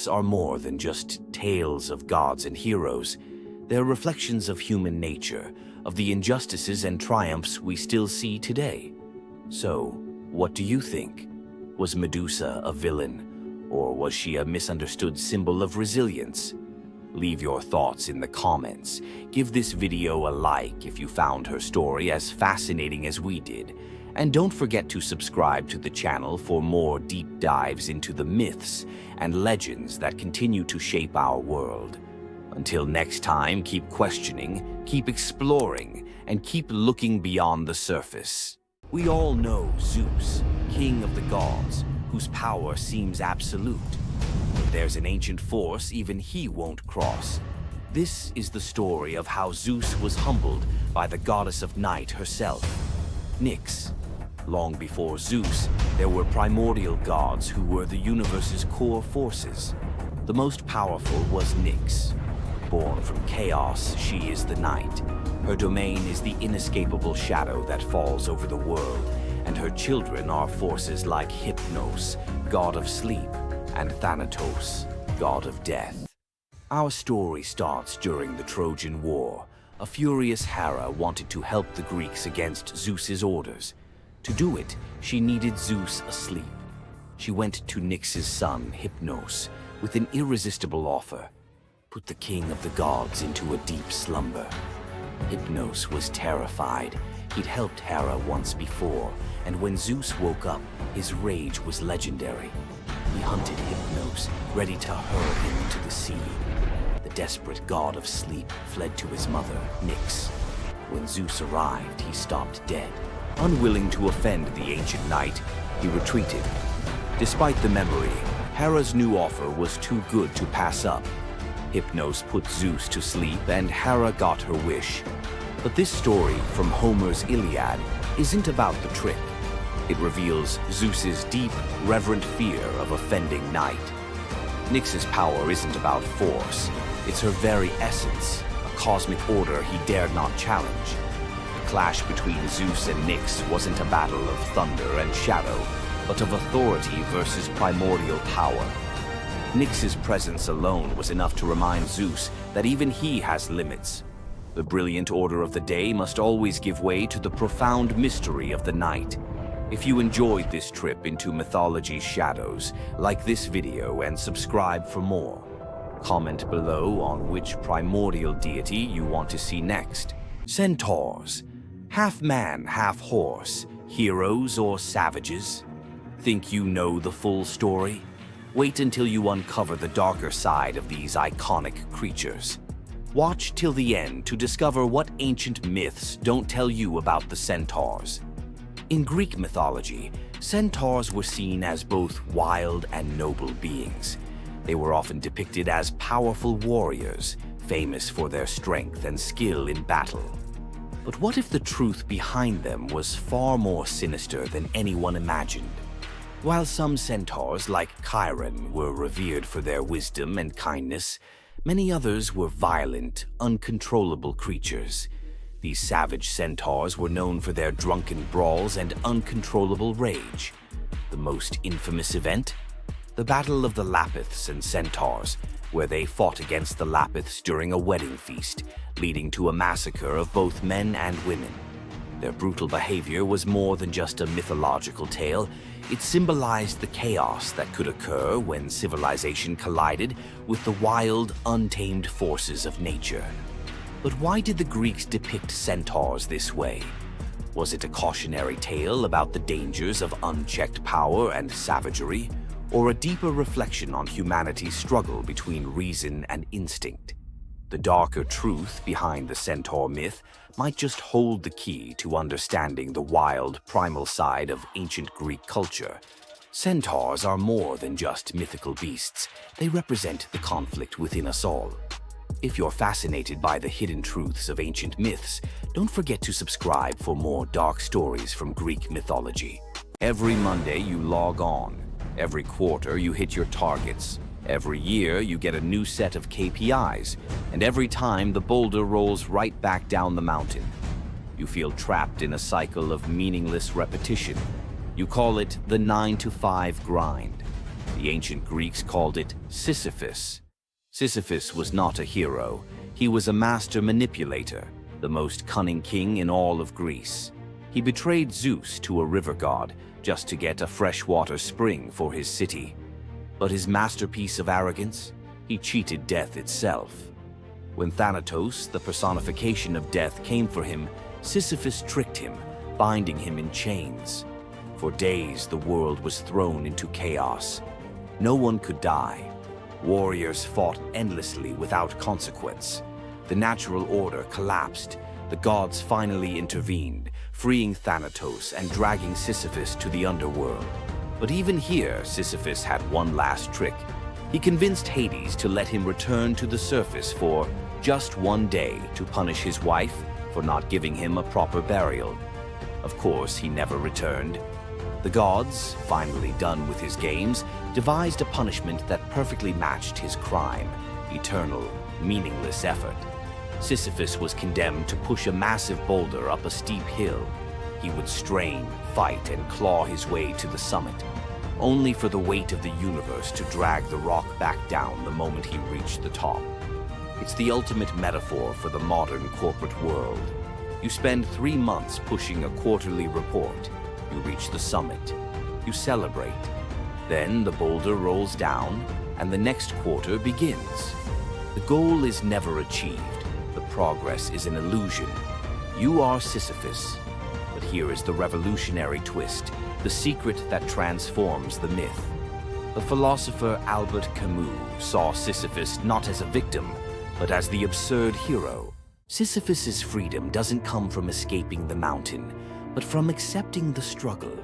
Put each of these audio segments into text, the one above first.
myths are more than just tales of gods and heroes. They're reflections of human nature, of the injustices and triumphs we still see today. So, what do you think? Was Medusa a villain, or was she a misunderstood symbol of resilience? Leave your thoughts in the comments. Give this video a like if you found her story as fascinating as we did. And don't forget to subscribe to the channel for more deep dives into the myths and legends that continue to shape our world. Until next time, keep questioning, keep exploring, and keep looking beyond the surface. We all know Zeus, king of the gods, whose power seems absolute. But there's an ancient force even he won't cross. This is the story of how Zeus was humbled by the goddess of night herself, Nyx. Long before Zeus, there were primordial gods who were the universe's core forces. The most powerful was Nyx. Born from chaos, she is the night. Her domain is the inescapable shadow that falls over the world, and her children are forces like Hypnos, god of sleep, and Thanatos, god of death. Our story starts during the Trojan War. A furious Hera wanted to help the Greeks against Zeus's orders. To do it, she needed Zeus asleep. She went to Nyx's son, Hypnos, with an irresistible offer: put the king of the gods into a deep slumber. Hypnos was terrified. He'd helped Hera once before, and when Zeus woke up, his rage was legendary. He hunted Hypnos, ready to hurl him into the sea. The desperate god of sleep fled to his mother, Nyx. When Zeus arrived, he stopped dead. Unwilling to offend the ancient knight, he retreated. Despite the memory, Hera's new offer was too good to pass up. Hypnos put Zeus to sleep, and Hera got her wish. But this story from Homer's Iliad isn't about the trick. It reveals Zeus's deep, reverent fear of offending night. Nyx's power isn't about force. It's her very essence, a cosmic order he dared not challenge. The clash between Zeus and Nyx wasn't a battle of thunder and shadow, but of authority versus primordial power. Nyx's presence alone was enough to remind Zeus that even he has limits. The brilliant order of the day must always give way to the profound mystery of the night. If you enjoyed this trip into mythology's shadows, like this video and subscribe for more. Comment below on which primordial deity you want to see next. Centaurs, half man, half horse, heroes or savages? Think you know the full story? Wait until you uncover the darker side of these iconic creatures. Watch till the end to discover what ancient myths don't tell you about the centaurs. In Greek mythology, centaurs were seen as both wild and noble beings. They were often depicted as powerful warriors, famous for their strength and skill in battle. But what if the truth behind them was far more sinister than anyone imagined? While some centaurs, like Chiron, were revered for their wisdom and kindness, many others were violent, uncontrollable creatures. These savage centaurs were known for their drunken brawls and uncontrollable rage. The most infamous event? The Battle of the Lapiths and Centaurs, where they fought against the Lapiths during a wedding feast, leading to a massacre of both men and women. Their brutal behavior was more than just a mythological tale. It symbolized the chaos that could occur when civilization collided with the wild, untamed forces of nature. But why did the Greeks depict centaurs this way? Was it a cautionary tale about the dangers of unchecked power and savagery, or a deeper reflection on humanity's struggle between reason and instinct? The darker truth behind the centaur myth might just hold the key to understanding the wild, primal side of ancient Greek culture. Centaurs are more than just mythical beasts. They represent the conflict within us all. If you're fascinated by the hidden truths of ancient myths, don't forget to subscribe for more dark stories from Greek mythology. Every Monday you log on. Every quarter you hit your targets. Every year you get a new set of KPIs, and every time the boulder rolls right back down the mountain. You feel trapped in a cycle of meaningless repetition. You call it the 9-to-5 grind. The ancient Greeks called it Sisyphus. Sisyphus was not a hero. He was a master manipulator, the most cunning king in all of Greece. He betrayed Zeus to a river god just to get a freshwater spring for his city. But his masterpiece of arrogance? He cheated death itself. When Thanatos, the personification of death, came for him, Sisyphus tricked him, binding him in chains. For days, the world was thrown into chaos. No one could die. Warriors fought endlessly without consequence. The natural order collapsed. The gods finally intervened, freeing Thanatos and dragging Sisyphus to the underworld. But even here, Sisyphus had one last trick. He convinced Hades to let him return to the surface for just one day to punish his wife for not giving him a proper burial. Of course, he never returned. The gods, finally done with his games, devised a punishment that perfectly matched his crime: eternal, meaningless effort. Sisyphus was condemned to push a massive boulder up a steep hill. He would strain, fight, and claw his way to the summit, only for the weight of the universe to drag the rock back down the moment he reached the top. It's the ultimate metaphor for the modern corporate world. You spend 3 months pushing a quarterly report. You reach the summit. You celebrate. Then the boulder rolls down, and the next quarter begins. The goal is never achieved. The progress is an illusion. You are Sisyphus. But here is the revolutionary twist, the secret that transforms the myth. The philosopher Albert Camus saw Sisyphus not as a victim, but as the absurd hero. Sisyphus's freedom doesn't come from escaping the mountain, but from accepting the struggle.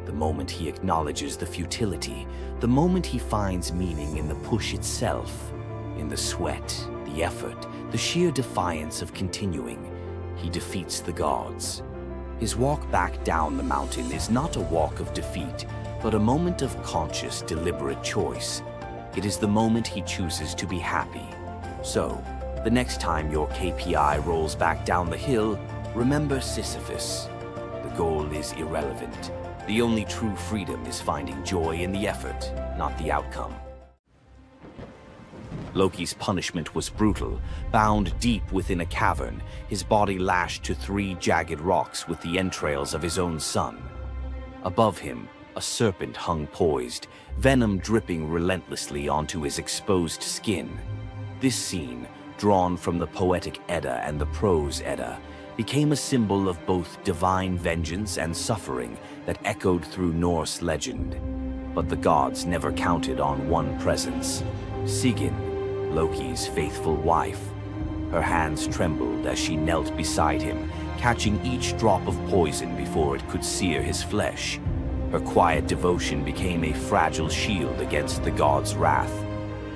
The moment he acknowledges the futility, the moment he finds meaning in the push itself, in the sweat, the effort, the sheer defiance of continuing, he defeats the gods. His walk back down the mountain is not a walk of defeat, but a moment of conscious, deliberate choice. It is the moment he chooses to be happy. So, the next time your KPI rolls back down the hill, remember Sisyphus. The goal is irrelevant. The only true freedom is finding joy in the effort, not the outcome. Loki's punishment was brutal. Bound deep within a cavern, his body lashed to 3 jagged rocks with the entrails of his own son. Above him, a serpent hung poised, venom dripping relentlessly onto his exposed skin. This scene, drawn from the poetic Edda and the prose Edda, became a symbol of both divine vengeance and suffering that echoed through Norse legend. But the gods never counted on one presence: Sigyn, Loki's faithful wife. Her hands trembled as she knelt beside him, catching each drop of poison before it could sear his flesh. Her quiet devotion became a fragile shield against the god's wrath.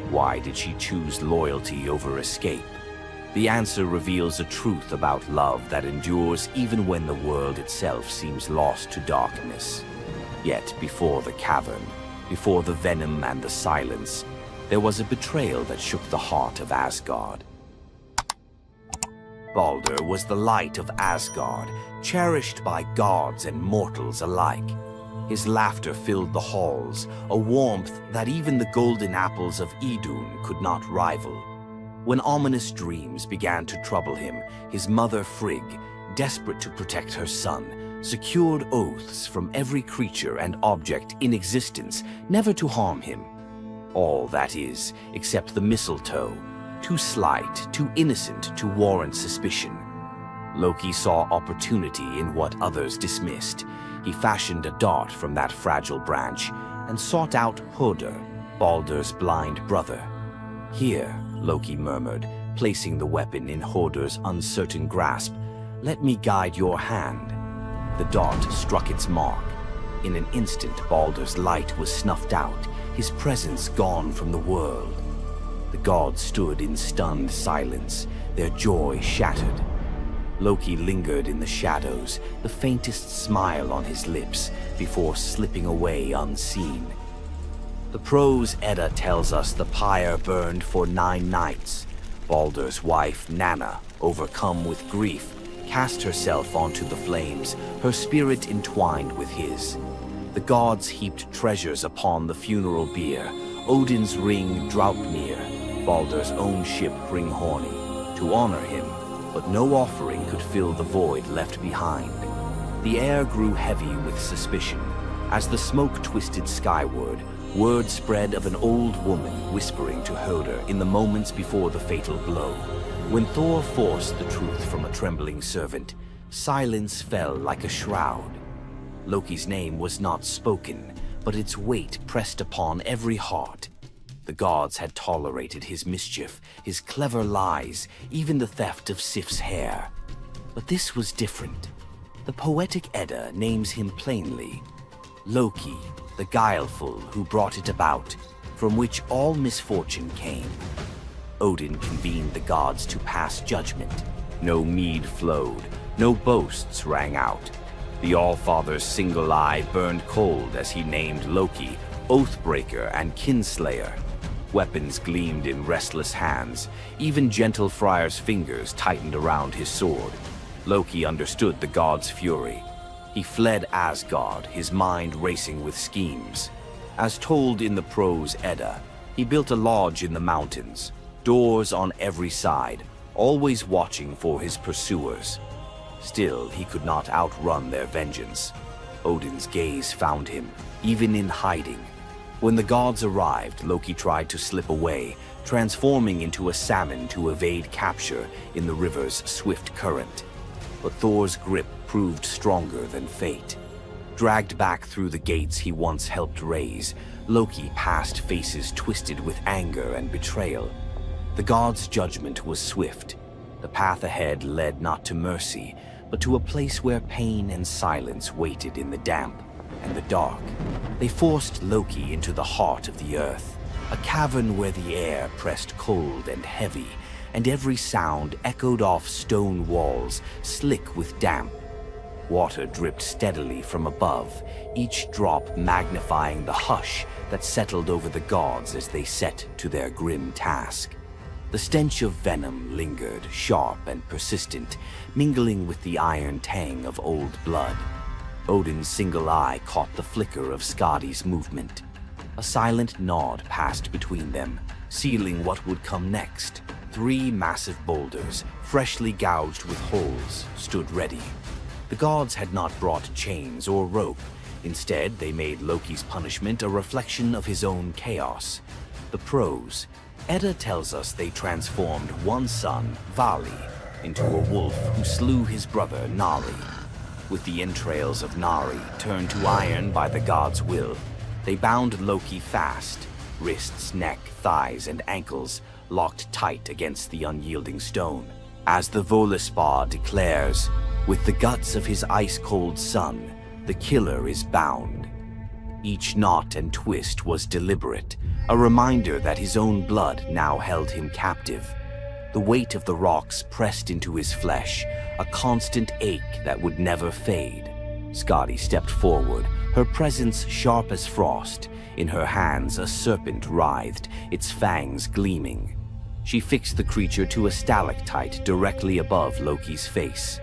Why did she choose loyalty over escape? The answer reveals a truth about love that endures even when the world itself seems lost to darkness. Yet before the cavern, before the venom and the silence, there was a betrayal that shook the heart of Asgard. Balder was the light of Asgard, cherished by gods and mortals alike. His laughter filled the halls, a warmth that even the golden apples of Idun could not rival. When ominous dreams began to trouble him, his mother Frigg, desperate to protect her son, secured oaths from every creature and object in existence never to harm him. All, that is, except the mistletoe, too slight, too innocent to warrant suspicion. Loki saw opportunity in what others dismissed. He fashioned a dart from that fragile branch and sought out Hoder, Balder's blind brother. "Here," Loki murmured, placing the weapon in Hoder's uncertain grasp, "let me guide your hand." The dart struck its mark. In an instant, Balder's light was snuffed out, his presence gone from the world. The gods stood in stunned silence, their joy shattered. Loki lingered in the shadows, the faintest smile on his lips, before slipping away unseen. The prose Edda tells us the pyre burned for 9 nights. Balder's wife, Nanna, overcome with grief, cast herself onto the flames, her spirit entwined with his. The gods heaped treasures upon the funeral bier, Odin's ring Draupnir, Baldur's own ship Hringhorni, to honor him, but no offering could fill the void left behind. The air grew heavy with suspicion. As the smoke twisted skyward, word spread of an old woman whispering to Höder in the moments before the fatal blow. When Thor forced the truth from a trembling servant, silence fell like a shroud. Loki's name was not spoken, but its weight pressed upon every heart. The gods had tolerated his mischief, his clever lies, even the theft of Sif's hair. But this was different. The poetic Edda names him plainly: Loki, the guileful who brought it about, from which all misfortune came. Odin convened the gods to pass judgment. No mead flowed, no boasts rang out. The All-Father's single eye burned cold as he named Loki Oathbreaker and Kinslayer. Weapons gleamed in restless hands. Even gentle Friar's fingers tightened around his sword. Loki understood the gods' fury. He fled Asgard, his mind racing with schemes. As told in the prose Edda, he built a lodge in the mountains, doors on every side, always watching for his pursuers. Still, he could not outrun their vengeance. Odin's gaze found him, even in hiding. When the gods arrived, Loki tried to slip away, transforming into a salmon to evade capture in the river's swift current. But Thor's grip proved stronger than fate. Dragged back through the gates he once helped raise, Loki passed faces twisted with anger and betrayal. The gods' judgment was swift. The path ahead led not to mercy, but to a place where pain and silence waited in the damp and the dark. They forced Loki into the heart of the earth, a cavern where the air pressed cold and heavy, and every sound echoed off stone walls, slick with damp. Water dripped steadily from above, each drop magnifying the hush that settled over the gods as they set to their grim task. The stench of venom lingered, sharp and persistent, mingling with the iron tang of old blood. Odin's single eye caught the flicker of Skadi's movement. A silent nod passed between them, sealing what would come next. 3 massive boulders, freshly gouged with holes, stood ready. The gods had not brought chains or rope. Instead, they made Loki's punishment a reflection of his own chaos. The prose: Edda tells us they transformed one son, Vali, into a wolf who slew his brother, Nari. With the entrails of Nari turned to iron by the gods' will, they bound Loki fast, wrists, neck, thighs, and ankles locked tight against the unyielding stone. As the Völuspá declares, with the guts of his ice-cold son, the killer is bound. Each knot and twist was deliberate, a reminder that his own blood now held him captive. The weight of the rocks pressed into his flesh, a constant ache that would never fade. Skadi stepped forward, her presence sharp as frost. In her hands, a serpent writhed, its fangs gleaming. She fixed the creature to a stalactite directly above Loki's face.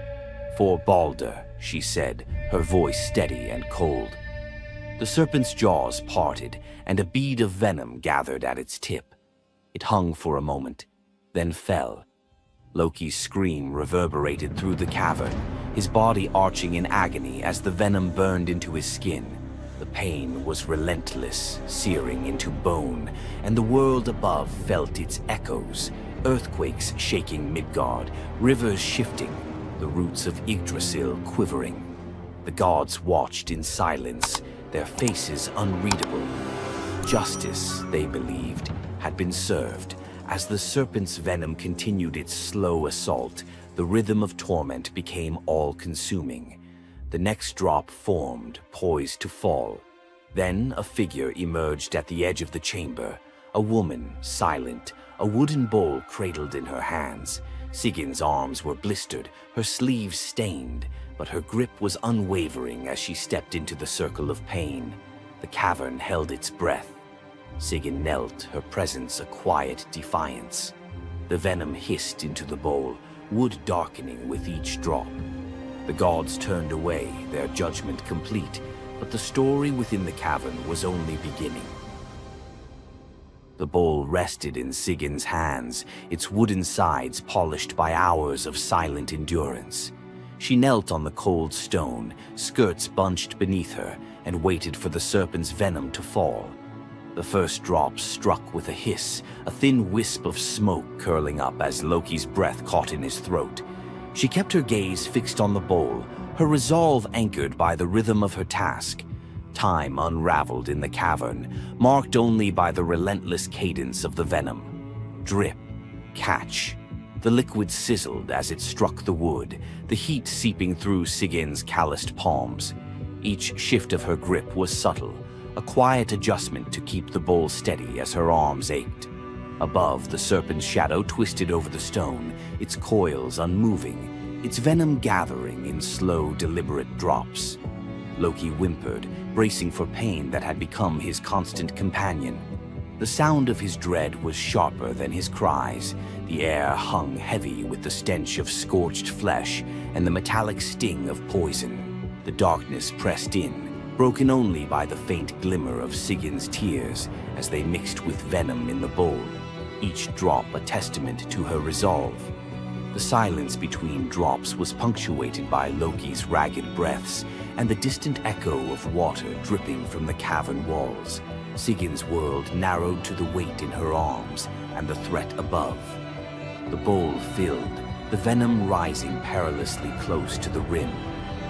"For Baldur," she said, her voice steady and cold. The serpent's jaws parted, and a bead of venom gathered at its tip. It hung for a moment, then fell. Loki's scream reverberated through the cavern, his body arching in agony as the venom burned into his skin. The pain was relentless, searing into bone, and the world above felt its echoes, earthquakes shaking Midgard, rivers shifting, the roots of Yggdrasil quivering. The gods watched in silence, their faces unreadable. Justice, they believed, had been served. As the serpent's venom continued its slow assault, the rhythm of torment became all-consuming. The next drop formed, poised to fall. Then a figure emerged at the edge of the chamber, a woman, silent, a wooden bowl cradled in her hands. Sigin's arms were blistered, her sleeves stained, but her grip was unwavering as she stepped into the circle of pain. The cavern held its breath. Sigyn knelt, her presence a quiet defiance. The venom hissed into the bowl, wood darkening with each drop. The gods turned away, their judgment complete. But the story within the cavern was only beginning. The bowl rested in Sigin's hands, its wooden sides polished by hours of silent endurance. She knelt on the cold stone, skirts bunched beneath her, and waited for the serpent's venom to fall. The first drops struck with a hiss, a thin wisp of smoke curling up as Loki's breath caught in his throat. She kept her gaze fixed on the bowl, her resolve anchored by the rhythm of her task. Time unraveled in the cavern, marked only by the relentless cadence of the venom. Drip, catch. The liquid sizzled as it struck the wood, the heat seeping through Sigin's calloused palms. Each shift of her grip was subtle, a quiet adjustment to keep the bowl steady as her arms ached. Above, the serpent's shadow twisted over the stone, its coils unmoving, its venom gathering in slow, deliberate drops. Loki whimpered, bracing for pain that had become his constant companion. The sound of his dread was sharper than his cries. The air hung heavy with the stench of scorched flesh and the metallic sting of poison. The darkness pressed in, broken only by the faint glimmer of Sigin's tears as they mixed with venom in the bowl, each drop a testament to her resolve. The silence between drops was punctuated by Loki's ragged breaths and the distant echo of water dripping from the cavern walls. Sigin's world narrowed to the weight in her arms and the threat above. The bowl filled, the venom rising perilously close to the rim.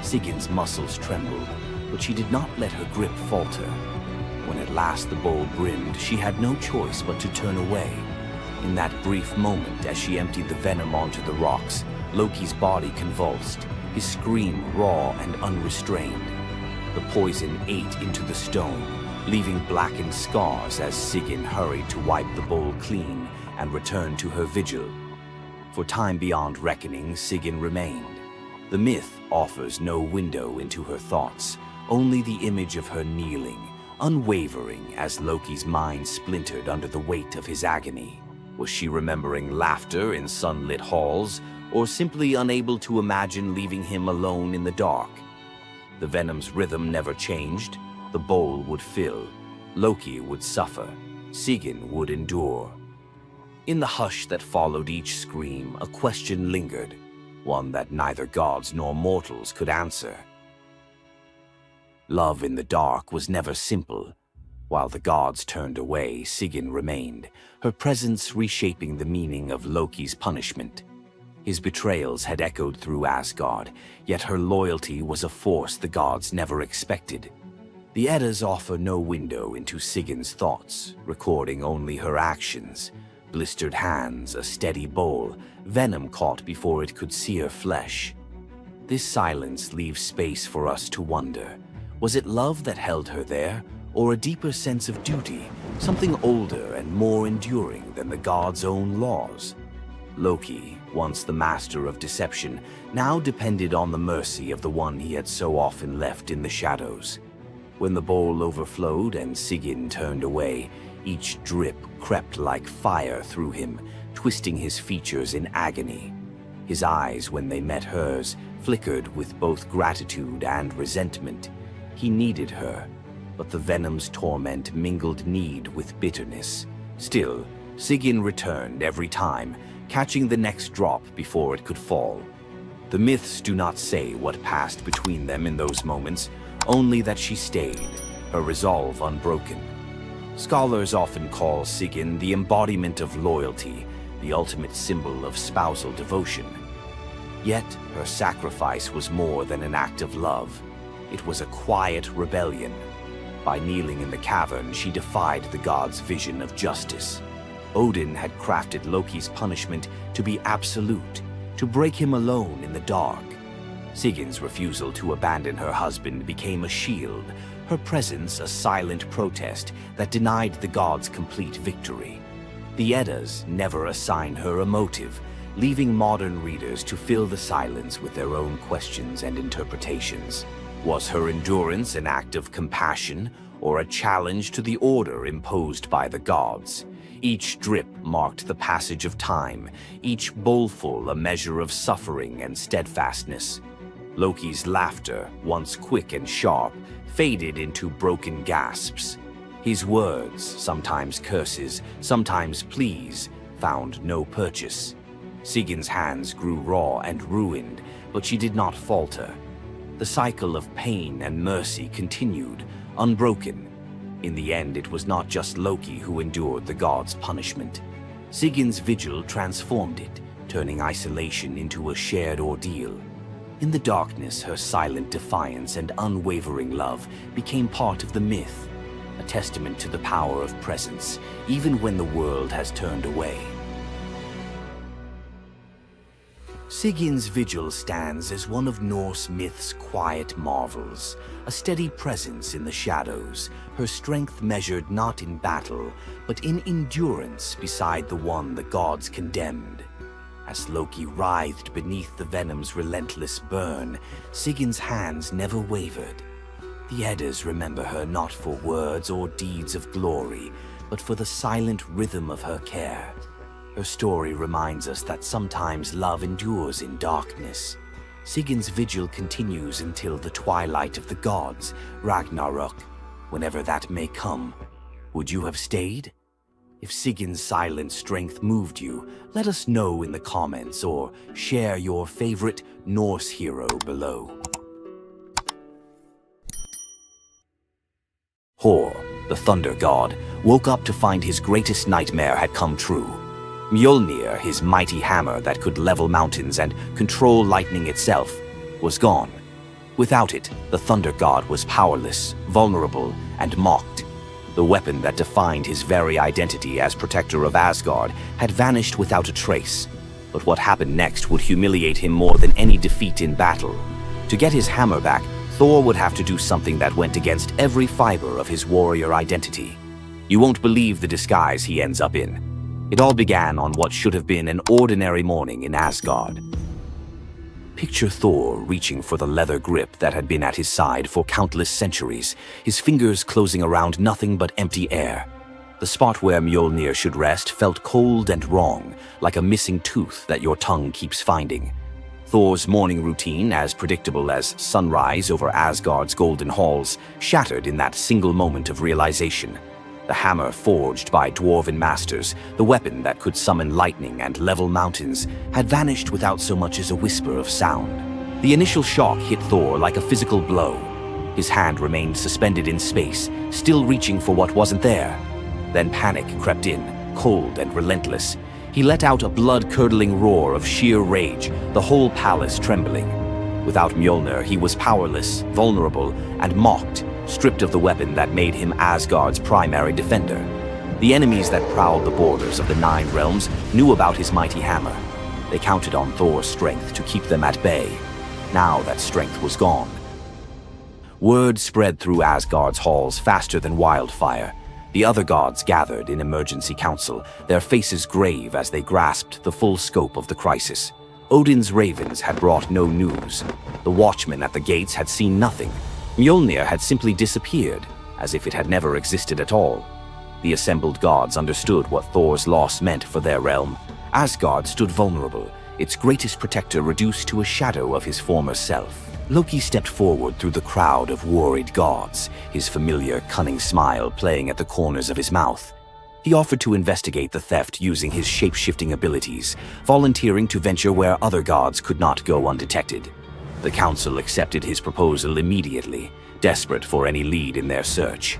Sigin's muscles trembled, but she did not let her grip falter. When at last the bowl brimmed, she had no choice but to turn away. In that brief moment, as she emptied the venom onto the rocks, Loki's body convulsed, his scream raw and unrestrained. The poison ate into the stone, leaving blackened scars as Sigyn hurried to wipe the bowl clean and return to her vigil. For time beyond reckoning, Sigyn remained. The myth offers no window into her thoughts, only the image of her kneeling, unwavering as Loki's mind splintered under the weight of his agony. Was she remembering laughter in sunlit halls, or simply unable to imagine leaving him alone in the dark? The venom's rhythm never changed. The bowl would fill. Loki would suffer. Sigyn would endure. In the hush that followed each scream, a question lingered, one that neither gods nor mortals could answer. Love in the dark was never simple. While the gods turned away, Sigyn remained, her presence reshaping the meaning of Loki's punishment. His betrayals had echoed through Asgard, yet her loyalty was a force the gods never expected. The Eddas offer no window into Sigyn's thoughts, recording only her actions. Blistered hands, a steady bowl, venom caught before it could sear flesh. This silence leaves space for us to wonder. Was it love that held her there, or a deeper sense of duty, something older and more enduring than the gods' own laws? Loki, once the master of deception, now depended on the mercy of the one he had so often left in the shadows. When the bowl overflowed and Sigyn turned away, each drip crept like fire through him, twisting his features in agony. His eyes, when they met hers, flickered with both gratitude and resentment. He needed her, but the venom's torment mingled need with bitterness. Still, Sigyn returned every time, catching the next drop before it could fall. The myths do not say what passed between them in those moments, only that she stayed, her resolve unbroken. Scholars often call Sigyn the embodiment of loyalty, the ultimate symbol of spousal devotion. Yet, her sacrifice was more than an act of love. It was a quiet rebellion. By kneeling in the cavern, she defied the gods' vision of justice. Odin had crafted Loki's punishment to be absolute, to break him alone in the dark. Sigyn's refusal to abandon her husband became a shield, her presence a silent protest that denied the gods complete victory. The Eddas never assign her a motive, leaving modern readers to fill the silence with their own questions and interpretations. Was her endurance an act of compassion or a challenge to the order imposed by the gods? Each drip marked the passage of time, each bowlful a measure of suffering and steadfastness. Loki's laughter, once quick and sharp, faded into broken gasps. His words, sometimes curses, sometimes pleas, found no purchase. Sigin's hands grew raw and ruined, but she did not falter. The cycle of pain and mercy continued, unbroken. In the end, it was not just Loki who endured the god's punishment. Sigin's vigil transformed it, turning isolation into a shared ordeal. In the darkness, her silent defiance and unwavering love became part of the myth, a testament to the power of presence, even when the world has turned away. Sigin's vigil stands as one of Norse myth's quiet marvels, a steady presence in the shadows, her strength measured not in battle, but in endurance beside the one the gods condemned. As Loki writhed beneath the venom's relentless burn, Sigin's hands never wavered. The Eddas remember her not for words or deeds of glory, but for the silent rhythm of her care. Her story reminds us that sometimes love endures in darkness. Sigin's vigil continues until the twilight of the gods, Ragnarok, whenever that may come. Would you have stayed? If Sigin's silent strength moved you, let us know in the comments or share your favorite Norse hero below. Thor, the thunder god, woke up to find his greatest nightmare had come true. Mjolnir, his mighty hammer that could level mountains and control lightning itself, was gone. Without it, the thunder god was powerless, vulnerable, and mocked. The weapon that defined his very identity as protector of Asgard had vanished without a trace. But what happened next would humiliate him more than any defeat in battle. To get his hammer back, Thor would have to do something that went against every fiber of his warrior identity. You won't believe the disguise he ends up in. It all began on what should have been an ordinary morning in Asgard. Picture Thor reaching for the leather grip that had been at his side for countless centuries, his fingers closing around nothing but empty air. The spot where Mjolnir should rest felt cold and wrong, like a missing tooth that your tongue keeps finding. Thor's morning routine, as predictable as sunrise over Asgard's golden halls, shattered in that single moment of realization. The hammer forged by dwarven masters, the weapon that could summon lightning and level mountains, had vanished without so much as a whisper of sound. The initial shock hit Thor like a physical blow. His hand remained suspended in space, still reaching for what wasn't there. Then panic crept in, cold and relentless. He let out a blood-curdling roar of sheer rage, the whole palace trembling. Without Mjolnir, he was powerless, vulnerable, and mocked, stripped of the weapon that made him Asgard's primary defender. The enemies that prowled the borders of the Nine Realms knew about his mighty hammer. They counted on Thor's strength to keep them at bay. Now that strength was gone. Word spread through Asgard's halls faster than wildfire. The other gods gathered in emergency council, their faces grave as they grasped the full scope of the crisis. Odin's ravens had brought no news. The watchmen at the gates had seen nothing. Mjolnir had simply disappeared, as if it had never existed at all. The assembled gods understood what Thor's loss meant for their realm. Asgard stood vulnerable, its greatest protector reduced to a shadow of his former self. Loki stepped forward through the crowd of worried gods, his familiar, cunning smile playing at the corners of his mouth. He offered to investigate the theft using his shape-shifting abilities, volunteering to venture where other gods could not go undetected. The council accepted his proposal immediately, desperate for any lead in their search.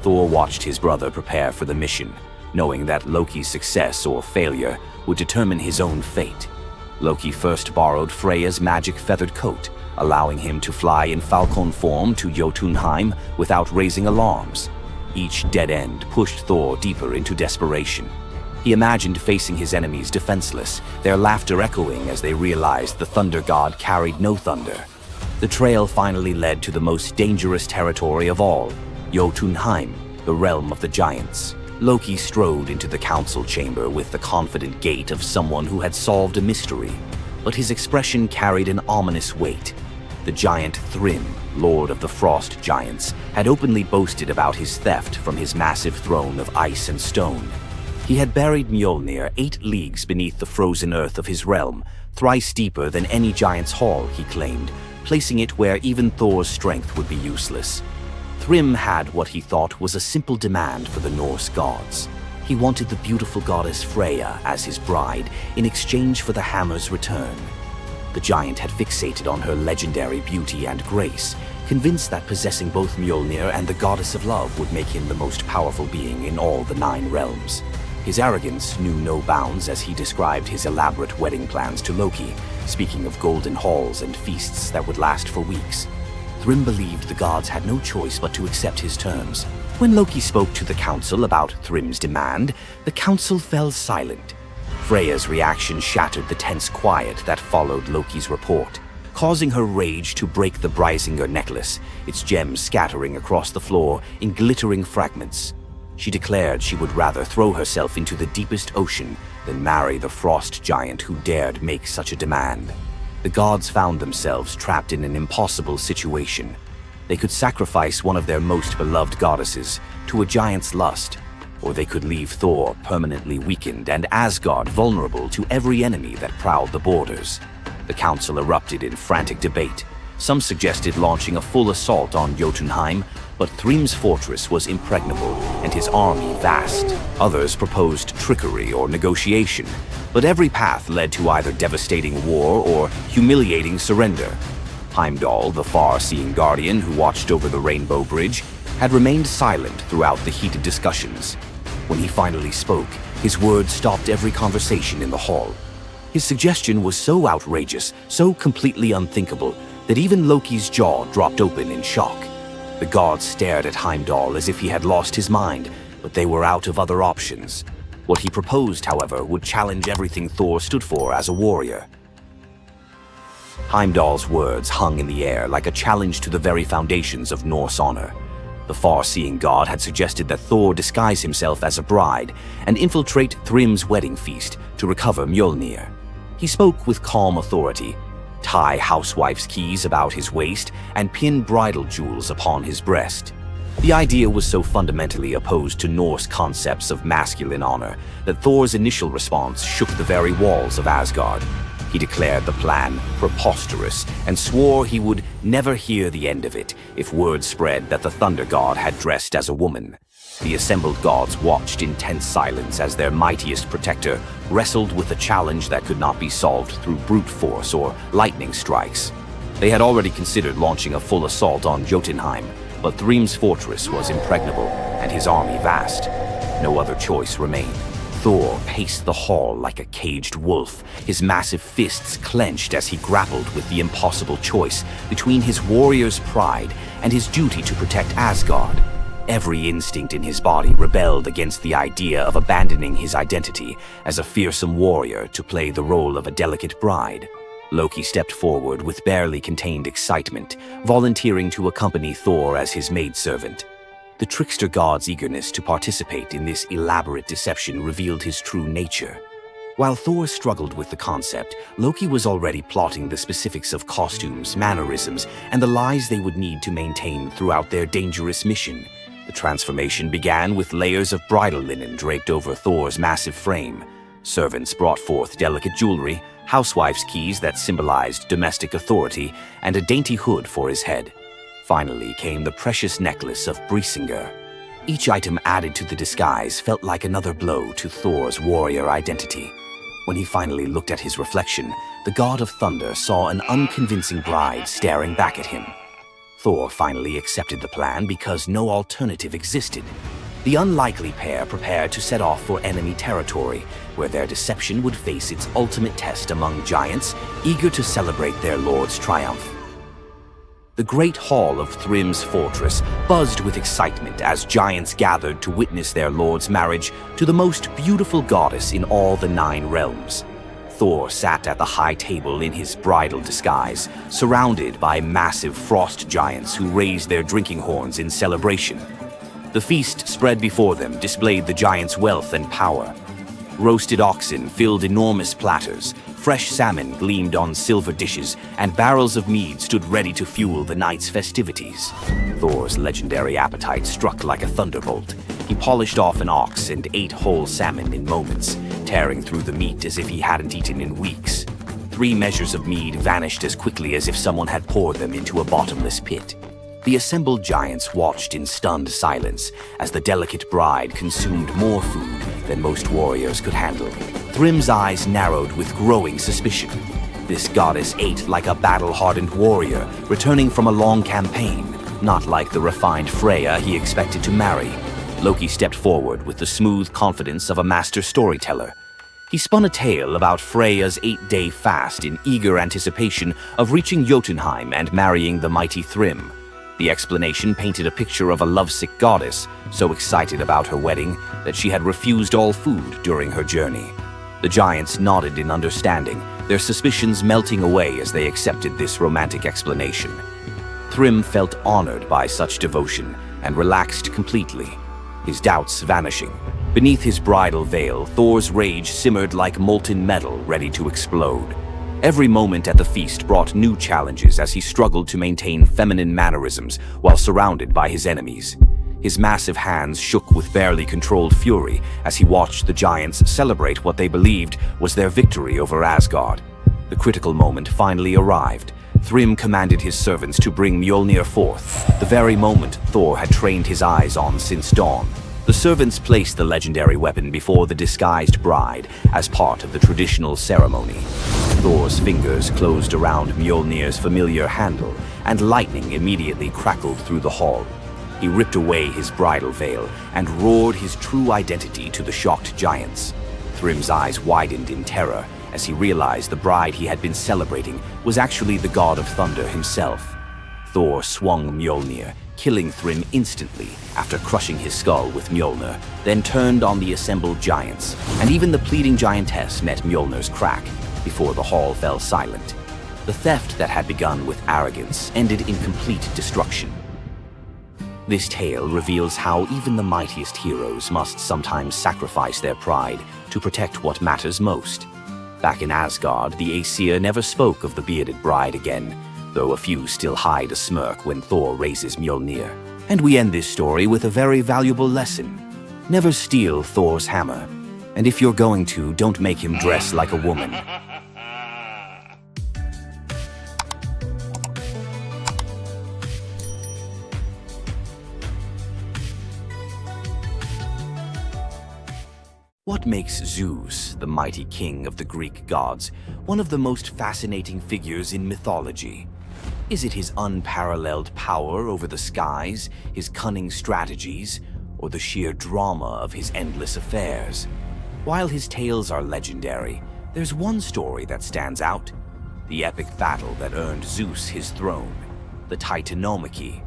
Thor watched his brother prepare for the mission, knowing that Loki's success or failure would determine his own fate. Loki first borrowed Freya's magic feathered coat, allowing him to fly in falcon form to Jotunheim without raising alarms. Each dead end pushed Thor deeper into desperation. He imagined facing his enemies defenseless, their laughter echoing as they realized the thunder god carried no thunder. The trail finally led to the most dangerous territory of all, Jotunheim, the realm of the giants. Loki strode into the council chamber with the confident gait of someone who had solved a mystery, but his expression carried an ominous weight. The giant Thrym, lord of the frost giants, had openly boasted about his theft from his massive throne of ice and stone. He had buried Mjolnir 8 leagues beneath the frozen earth of his realm, thrice deeper than any giant's hall, he claimed, placing it where even Thor's strength would be useless. Thrym had what he thought was a simple demand for the Norse gods. He wanted the beautiful goddess Freya as his bride in exchange for the hammer's return. The giant had fixated on her legendary beauty and grace, convinced that possessing both Mjolnir and the goddess of love would make him the most powerful being in all the 9 realms. His arrogance knew no bounds as he described his elaborate wedding plans to Loki, speaking of golden halls and feasts that would last for weeks. Thrym believed the gods had no choice but to accept his terms. When Loki spoke to the council about Thrym's demand, the council fell silent. Freya's reaction shattered the tense quiet that followed Loki's report, causing her rage to break the Brysinger necklace, its gems scattering across the floor in glittering fragments. She declared she would rather throw herself into the deepest ocean than marry the frost giant who dared make such a demand. The gods found themselves trapped in an impossible situation. They could sacrifice one of their most beloved goddesses to a giant's lust, or they could leave Thor permanently weakened and Asgard vulnerable to every enemy that prowled the borders. The council erupted in frantic debate. Some suggested launching a full assault on Jotunheim, but Thrym's fortress was impregnable and his army vast. Others proposed trickery or negotiation, but every path led to either devastating war or humiliating surrender. Heimdall, the far-seeing guardian who watched over the Rainbow Bridge, had remained silent throughout the heated discussions. When he finally spoke, his words stopped every conversation in the hall. His suggestion was so outrageous, so completely unthinkable, that even Loki's jaw dropped open in shock. The gods stared at Heimdall as if he had lost his mind, but they were out of other options. What he proposed, however, would challenge everything Thor stood for as a warrior. Heimdall's words hung in the air like a challenge to the very foundations of Norse honor. The far-seeing god had suggested that Thor disguise himself as a bride and infiltrate Thrym's wedding feast to recover Mjolnir. He spoke with calm authority, tie housewife's keys about his waist, and pin bridal jewels upon his breast. The idea was so fundamentally opposed to Norse concepts of masculine honor that Thor's initial response shook the very walls of Asgard. He declared the plan preposterous and swore he would never hear the end of it if word spread that the Thunder God had dressed as a woman. The assembled gods watched in tense silence as their mightiest protector wrestled with a challenge that could not be solved through brute force or lightning strikes. They had already considered launching a full assault on Jotunheim, but Thrym's fortress was impregnable and his army vast. No other choice remained. Thor paced the hall like a caged wolf, his massive fists clenched as he grappled with the impossible choice between his warrior's pride and his duty to protect Asgard. Every instinct in his body rebelled against the idea of abandoning his identity as a fearsome warrior to play the role of a delicate bride. Loki stepped forward with barely contained excitement, volunteering to accompany Thor as his maidservant. The trickster god's eagerness to participate in this elaborate deception revealed his true nature. While Thor struggled with the concept, Loki was already plotting the specifics of costumes, mannerisms, and the lies they would need to maintain throughout their dangerous mission. The transformation began with layers of bridal linen draped over Thor's massive frame. Servants brought forth delicate jewelry, housewife's keys that symbolized domestic authority, and a dainty hood for his head. Finally came the precious necklace of Brysinger. Each item added to the disguise felt like another blow to Thor's warrior identity. When he finally looked at his reflection, the god of thunder saw an unconvincing bride staring back at him. Thor finally accepted the plan because no alternative existed. The unlikely pair prepared to set off for enemy territory, where their deception would face its ultimate test among giants, eager to celebrate their lord's triumph. The great hall of Thrym's fortress buzzed with excitement as giants gathered to witness their lord's marriage to the most beautiful goddess in all the 9 realms. Thor sat at the high table in his bridal disguise, surrounded by massive frost giants who raised their drinking horns in celebration. The feast spread before them displayed the giants' wealth and power. Roasted oxen filled enormous platters, fresh salmon gleamed on silver dishes, and barrels of mead stood ready to fuel the night's festivities. Thor's legendary appetite struck like a thunderbolt. He polished off an ox and ate whole salmon in moments, tearing through the meat as if he hadn't eaten in weeks. 3 measures of mead vanished as quickly as if someone had poured them into a bottomless pit. The assembled giants watched in stunned silence as the delicate bride consumed more food than most warriors could handle. Thrym's eyes narrowed with growing suspicion. This goddess ate like a battle-hardened warrior, returning from a long campaign, not like the refined Freya he expected to marry. Loki stepped forward with the smooth confidence of a master storyteller. He spun a tale about Freya's 8-day fast in eager anticipation of reaching Jotunheim and marrying the mighty Thrym. The explanation painted a picture of a lovesick goddess, so excited about her wedding that she had refused all food during her journey. The giants nodded in understanding, their suspicions melting away as they accepted this romantic explanation. Thrym felt honored by such devotion and relaxed completely, his doubts vanishing. Beneath his bridal veil, Thor's rage simmered like molten metal ready to explode. Every moment at the feast brought new challenges as he struggled to maintain feminine mannerisms while surrounded by his enemies. His massive hands shook with barely controlled fury as he watched the giants celebrate what they believed was their victory over Asgard. The critical moment finally arrived. Thrym commanded his servants to bring Mjolnir forth, the very moment Thor had trained his eyes on since dawn. The servants placed the legendary weapon before the disguised bride as part of the traditional ceremony. Thor's fingers closed around Mjolnir's familiar handle, and lightning immediately crackled through the hall. He ripped away his bridal veil and roared his true identity to the shocked giants. Thrym's eyes widened in terror as he realized the bride he had been celebrating was actually the god of thunder himself. Thor swung Mjolnir, killing Thrym instantly after crushing his skull with Mjolnir, then turned on the assembled giants, and even the pleading giantess met Mjolnir's crack before the hall fell silent. The theft that had begun with arrogance ended in complete destruction. This tale reveals how even the mightiest heroes must sometimes sacrifice their pride to protect what matters most. Back in Asgard, the Aesir never spoke of the bearded bride again, though a few still hide a smirk when Thor raises Mjolnir. And we end this story with a very valuable lesson. Never steal Thor's hammer. And if you're going to, don't make him dress like a woman. What makes Zeus, the mighty king of the Greek gods, one of the most fascinating figures in mythology? Is it his unparalleled power over the skies, his cunning strategies, or the sheer drama of his endless affairs? While his tales are legendary, there's one story that stands out: the epic battle that earned Zeus his throne, the Titanomachy.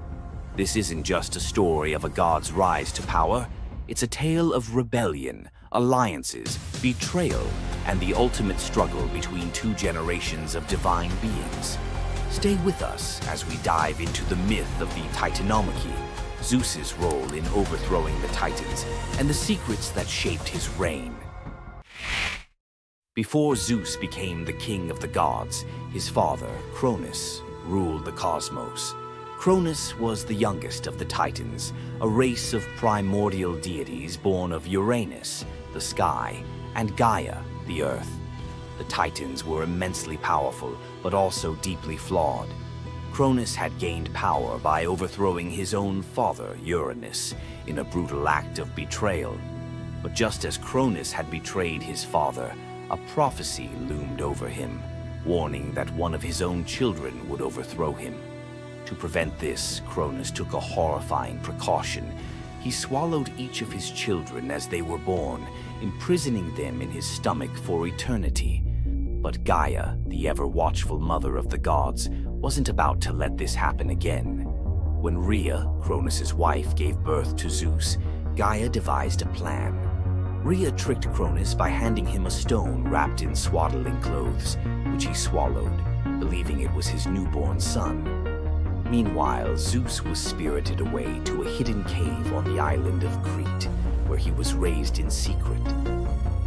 This isn't just a story of a god's rise to power, it's a tale of rebellion, alliances, betrayal, and the ultimate struggle between 2 generations of divine beings. Stay with us as we dive into the myth of the Titanomachy, Zeus's role in overthrowing the Titans, and the secrets that shaped his reign. Before Zeus became the king of the gods, his father, Cronus, ruled the cosmos. Cronus was the youngest of the Titans, a race of primordial deities born of Uranus, the sky, and Gaia, the earth. The Titans were immensely powerful, but also deeply flawed. Cronus had gained power by overthrowing his own father, Uranus, in a brutal act of betrayal. But just as Cronus had betrayed his father, a prophecy loomed over him, warning that one of his own children would overthrow him. To prevent this, Cronus took a horrifying precaution. He swallowed each of his children as they were born, imprisoning them in his stomach for eternity. But Gaia, the ever-watchful mother of the gods, wasn't about to let this happen again. When Rhea, Cronus's wife, gave birth to Zeus, Gaia devised a plan. Rhea tricked Cronus by handing him a stone wrapped in swaddling clothes, which he swallowed, believing it was his newborn son. Meanwhile, Zeus was spirited away to a hidden cave on the island of Crete, where he was raised in secret.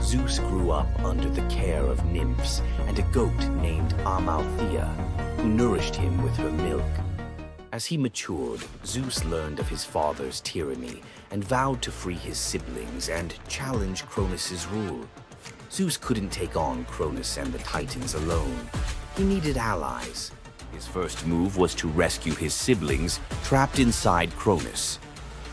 Zeus grew up under the care of nymphs and a goat named Amalthea, who nourished him with her milk. As he matured, Zeus learned of his father's tyranny and vowed to free his siblings and challenge Cronus's rule. Zeus couldn't take on Cronus and the Titans alone, He needed allies. His first move was to rescue his siblings trapped inside Cronus.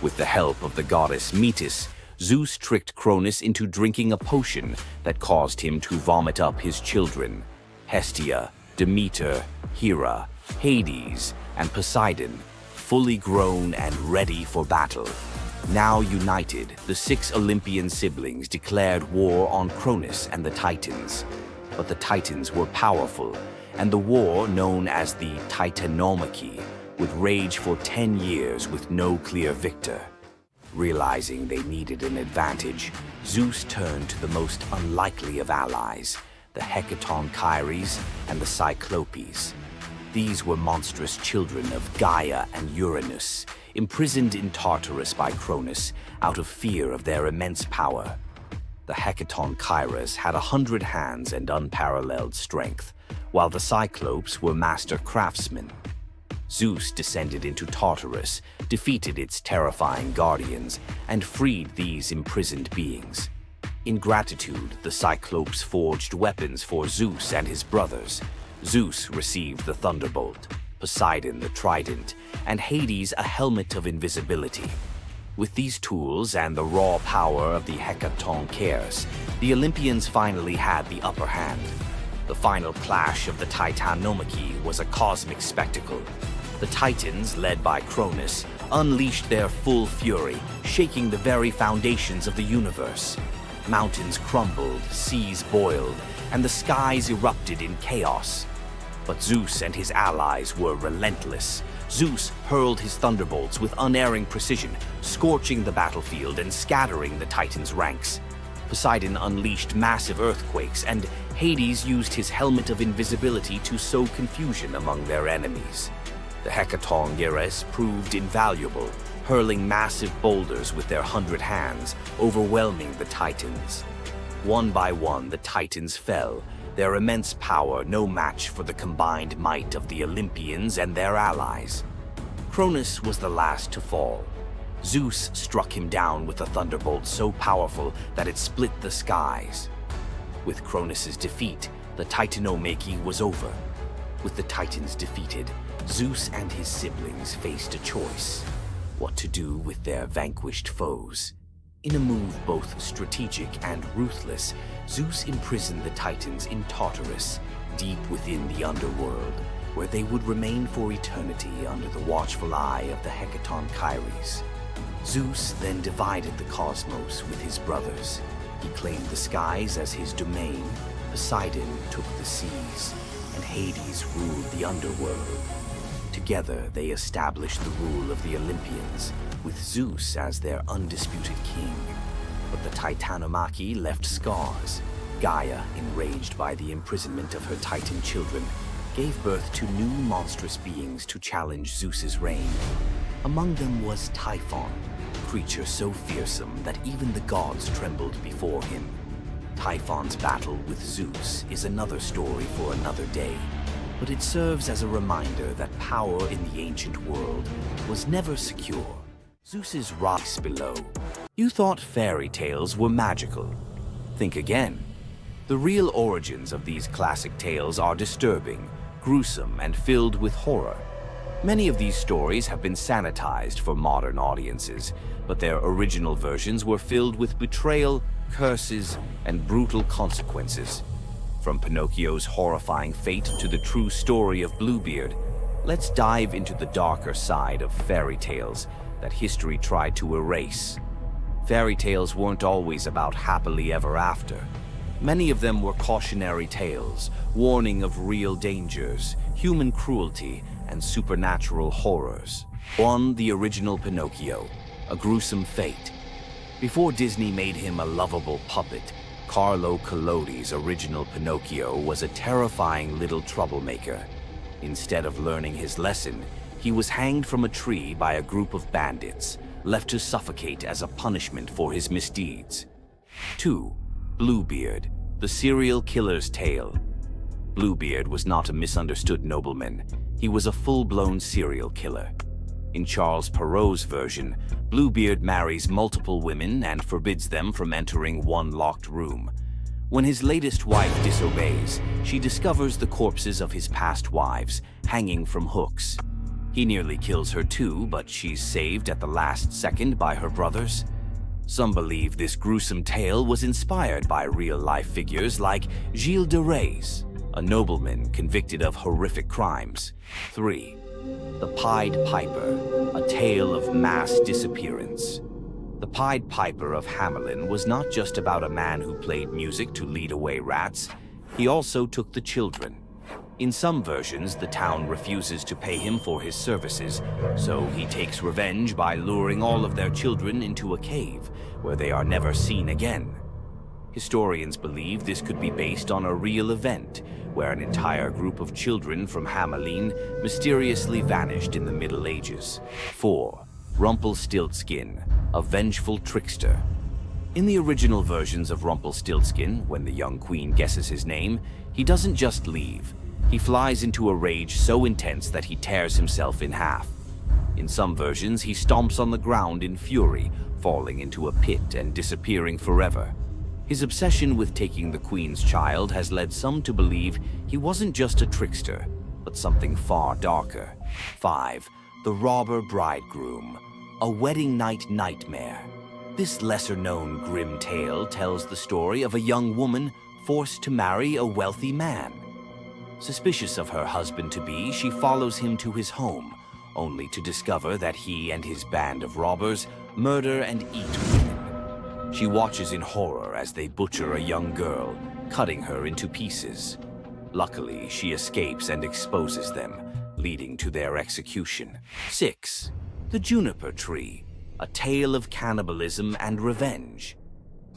With the help of the goddess Metis, Zeus tricked Cronus into drinking a potion that caused him to vomit up his children, Hestia, Demeter, Hera, Hades, and Poseidon, fully grown and ready for battle. Now united, the 6 Olympian siblings declared war on Cronus and the Titans. But the Titans were powerful, and the war, known as the Titanomachy, would rage for 10 years with no clear victor. Realizing they needed an advantage, Zeus turned to the most unlikely of allies, the Hecatonchires and the Cyclopes. These were monstrous children of Gaia and Uranus, imprisoned in Tartarus by Cronus out of fear of their immense power. The Hecatonchires had 100 hands and unparalleled strength, while the Cyclopes were master craftsmen. Zeus descended into Tartarus, defeated its terrifying guardians, and freed these imprisoned beings. In gratitude, the Cyclopes forged weapons for Zeus and his brothers. Zeus received the thunderbolt, Poseidon the trident, and Hades a helmet of invisibility. With these tools and the raw power of the Hecatonchires, the Olympians finally had the upper hand. The final clash of the Titanomachy was a cosmic spectacle. The Titans, led by Cronus, unleashed their full fury, shaking the very foundations of the universe. Mountains crumbled, seas boiled, and the skies erupted in chaos. But Zeus and his allies were relentless. Zeus hurled his thunderbolts with unerring precision, scorching the battlefield and scattering the Titans' ranks. Poseidon unleashed massive earthquakes, and Hades used his helmet of invisibility to sow confusion among their enemies. The Hecatonchires proved invaluable, hurling massive boulders with their 100 hands, overwhelming the Titans. One by one, the Titans fell, their immense power no match for the combined might of the Olympians and their allies. Cronus was the last to fall. Zeus struck him down with a thunderbolt so powerful that it split the skies. With Cronus's defeat, the Titanomachy was over. With the Titans defeated, Zeus and his siblings faced a choice: what to do with their vanquished foes. In a move both strategic and ruthless, Zeus imprisoned the Titans in Tartarus, deep within the underworld, where they would remain for eternity under the watchful eye of the Hecatonchires. Zeus then divided the cosmos with his brothers. He claimed the skies as his domain, Poseidon took the seas, and Hades ruled the underworld. Together, they established the rule of the Olympians, with Zeus as their undisputed king. But the Titanomachy left scars. Gaia, enraged by the imprisonment of her Titan children, gave birth to new monstrous beings to challenge Zeus's reign. Among them was Typhon, a creature so fearsome that even the gods trembled before him. Typhon's battle with Zeus is another story for another day, but it serves as a reminder that power in the ancient world was never secure. Zeus's rise below. You thought fairy tales were magical. Think again. The real origins of these classic tales are disturbing, gruesome, and filled with horror. Many of these stories have been sanitized for modern audiences, but their original versions were filled with betrayal, curses, and brutal consequences. From Pinocchio's horrifying fate to the true story of Bluebeard, let's dive into the darker side of fairy tales that history tried to erase. Fairy tales weren't always about happily ever after. Many of them were cautionary tales, warning of real dangers, human cruelty, and supernatural horrors. One, the original Pinocchio, a gruesome fate. Before Disney made him a lovable puppet, Carlo Collodi's original Pinocchio was a terrifying little troublemaker. Instead of learning his lesson, he was hanged from a tree by a group of bandits, left to suffocate as a punishment for his misdeeds. 2. Bluebeard, the serial killer's tale. Bluebeard was not a misunderstood nobleman. He was a full-blown serial killer. In Charles Perrault's version, Bluebeard marries multiple women and forbids them from entering one locked room. When his latest wife disobeys, she discovers the corpses of his past wives hanging from hooks. He nearly kills her too, but she's saved at the last second by her brothers. Some believe this gruesome tale was inspired by real-life figures like Gilles de Rais, a nobleman convicted of horrific crimes. 3. The Pied Piper, a tale of mass disappearance. The Pied Piper of Hamelin was not just about a man who played music to lead away rats. He also took the children. In some versions, the town refuses to pay him for his services, so he takes revenge by luring all of their children into a cave, where they are never seen again. Historians believe this could be based on a real event, where an entire group of children from Hamelin mysteriously vanished in the Middle Ages. 4. Rumpelstiltskin, a vengeful trickster. In the original versions of Rumpelstiltskin, when the young queen guesses his name, he doesn't just leave. He flies into a rage so intense that he tears himself in half. In some versions, he stomps on the ground in fury, falling into a pit and disappearing forever. His obsession with taking the queen's child has led some to believe he wasn't just a trickster, but something far darker. 5. The Robber Bridegroom, a wedding night nightmare. This lesser-known grim tale tells the story of a young woman forced to marry a wealthy man. Suspicious of her husband-to-be, she follows him to his home, only to discover that he and his band of robbers murder and eat women. She watches in horror as they butcher a young girl, cutting her into pieces. Luckily, she escapes and exposes them, leading to their execution. 6. The Juniper Tree, a tale of cannibalism and revenge.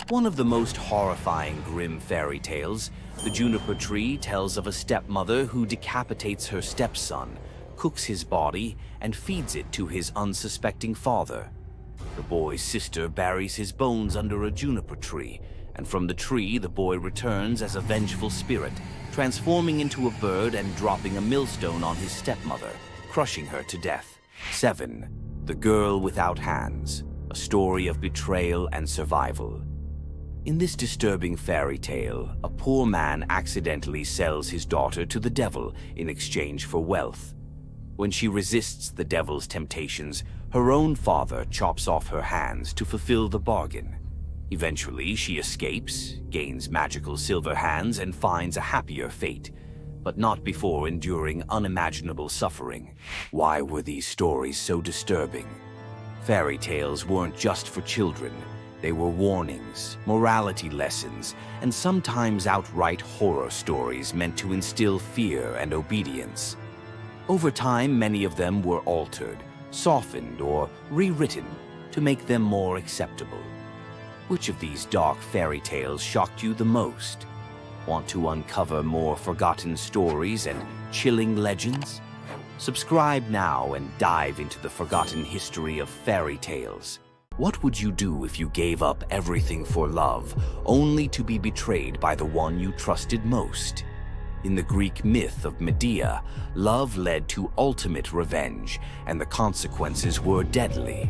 One of the most horrifying grim fairy tales, The Juniper Tree tells of a stepmother who decapitates her stepson, cooks his body, and feeds it to his unsuspecting father. The boy's sister buries his bones under a juniper tree, and from the tree the boy returns as a vengeful spirit, transforming into a bird and dropping a millstone on his stepmother, crushing her to death. 7. The Girl Without Hands, a story of betrayal and survival. In this disturbing fairy tale, a poor man accidentally sells his daughter to the devil in exchange for wealth. When she resists the devil's temptations, her own father chops off her hands to fulfill the bargain. Eventually, she escapes, gains magical silver hands, and finds a happier fate, but not before enduring unimaginable suffering. Why were these stories so disturbing? Fairy tales weren't just for children. They were warnings, morality lessons, and sometimes outright horror stories meant to instill fear and obedience. Over time, many of them were altered, softened, or rewritten to make them more acceptable. Which of these dark fairy tales shocked you the most? Want to uncover more forgotten stories and chilling legends? Subscribe now and dive into the forgotten history of fairy tales. What would you do if you gave up everything for love, only to be betrayed by the one you trusted most? In the Greek myth of Medea, love led to ultimate revenge, and the consequences were deadly.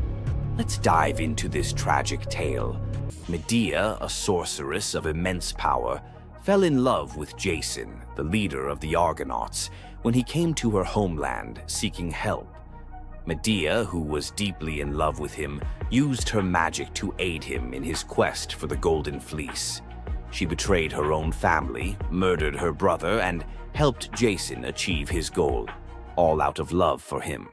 Let's dive into this tragic tale. Medea, a sorceress of immense power, fell in love with Jason, the leader of the Argonauts, when he came to her homeland seeking help. Medea, who was deeply in love with him, used her magic to aid him in his quest for the Golden Fleece. She betrayed her own family, murdered her brother, and helped Jason achieve his goal, all out of love for him.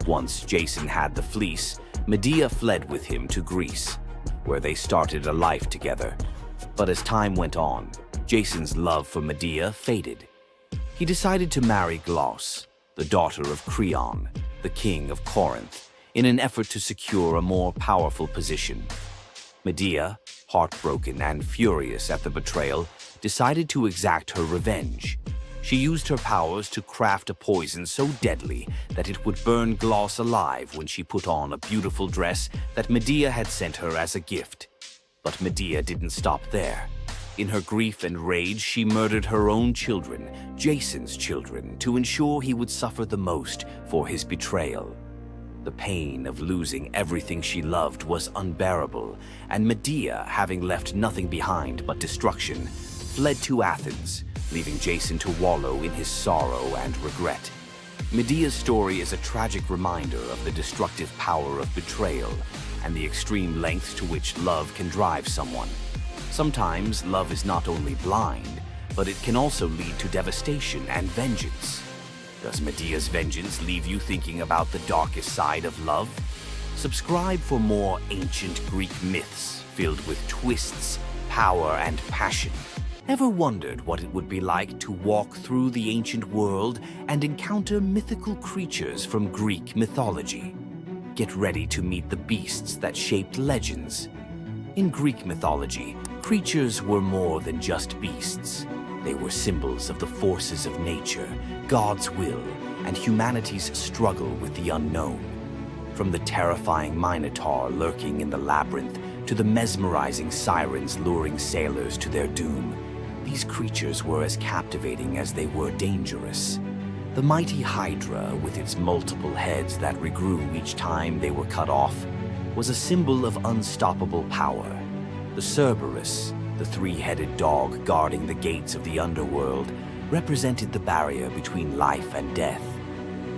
Once Jason had the fleece, Medea fled with him to Greece, where they started a life together. But as time went on, Jason's love for Medea faded. He decided to marry Glauce, the daughter of Creon, the king of Corinth, in an effort to secure a more powerful position. Medea, heartbroken and furious at the betrayal, decided to exact her revenge. She used her powers to craft a poison so deadly that it would burn Glauce alive when she put on a beautiful dress that Medea had sent her as a gift. But Medea didn't stop there. In her grief and rage, she murdered her own children, Jason's children, to ensure he would suffer the most for his betrayal. The pain of losing everything she loved was unbearable, and Medea, having left nothing behind but destruction, fled to Athens, leaving Jason to wallow in his sorrow and regret. Medea's story is a tragic reminder of the destructive power of betrayal and the extreme lengths to which love can drive someone. Sometimes love is not only blind, but it can also lead to devastation and vengeance. Does Medea's vengeance leave you thinking about the darkest side of love? Subscribe for more ancient Greek myths filled with twists, power, and passion. Ever wondered what it would be like to walk through the ancient world and encounter mythical creatures from Greek mythology? Get ready to meet the beasts that shaped legends. In Greek mythology, creatures were more than just beasts. They were symbols of the forces of nature, God's will, and humanity's struggle with the unknown. From the terrifying Minotaur lurking in the labyrinth to the mesmerizing sirens luring sailors to their doom, these creatures were as captivating as they were dangerous. The mighty Hydra, with its multiple heads that regrew each time they were cut off, was a symbol of unstoppable power. The Cerberus, the three-headed dog guarding the gates of the underworld, represented the barrier between life and death.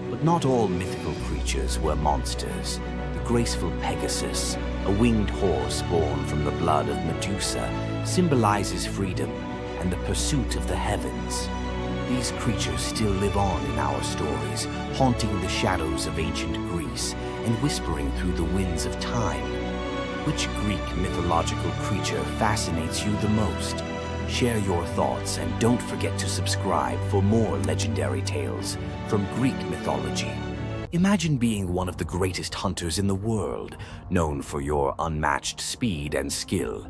But not all mythical creatures were monsters. The graceful Pegasus, a winged horse born from the blood of Medusa, symbolizes freedom and the pursuit of the heavens. These creatures still live on in our stories, haunting the shadows of ancient Greece and whispering through the winds of time. Which Greek mythological creature fascinates you the most? Share your thoughts and don't forget to subscribe for more legendary tales from Greek mythology. Imagine being one of the greatest hunters in the world, known for your unmatched speed and skill.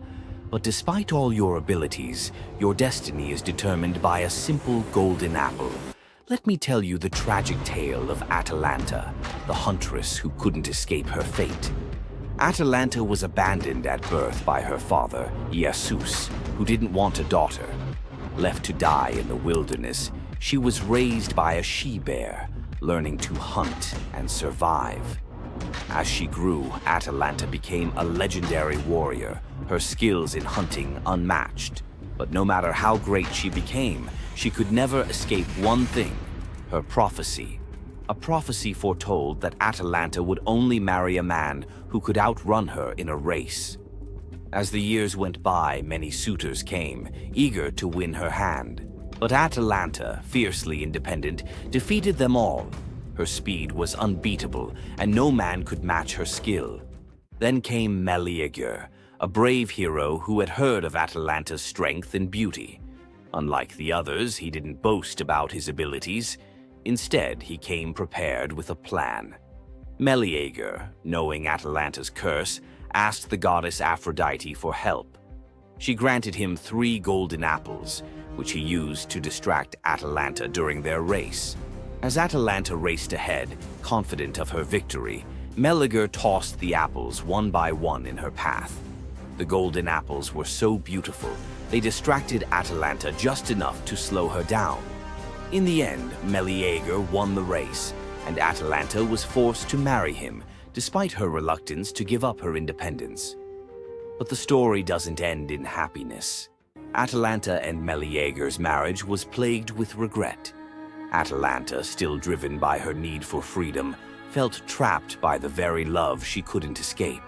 But despite all your abilities, your destiny is determined by a simple golden apple. Let me tell you the tragic tale of Atalanta, the huntress who couldn't escape her fate. Atalanta was abandoned at birth by her father, Zeus, who didn't want a daughter. Left to die in the wilderness, she was raised by a she-bear, learning to hunt and survive. As she grew, Atalanta became a legendary warrior, her skills in hunting unmatched. But no matter how great she became, she could never escape one thing: her prophecy. A prophecy foretold that Atalanta would only marry a man who could outrun her in a race. As the years went by, many suitors came, eager to win her hand. But Atalanta, fiercely independent, defeated them all. Her speed was unbeatable, and no man could match her skill. Then came Meleager, a brave hero who had heard of Atalanta's strength and beauty. Unlike the others, he didn't boast about his abilities. Instead, he came prepared with a plan. Meleager, knowing Atalanta's curse, asked the goddess Aphrodite for help. She granted him 3 golden apples, which he used to distract Atalanta during their race. As Atalanta raced ahead, confident of her victory, Meleager tossed the apples one by one in her path. The golden apples were so beautiful, they distracted Atalanta just enough to slow her down. In the end, Meleager won the race, and Atalanta was forced to marry him, despite her reluctance to give up her independence. But the story doesn't end in happiness. Atalanta and Meleager's marriage was plagued with regret. Atalanta, still driven by her need for freedom, felt trapped by the very love she couldn't escape.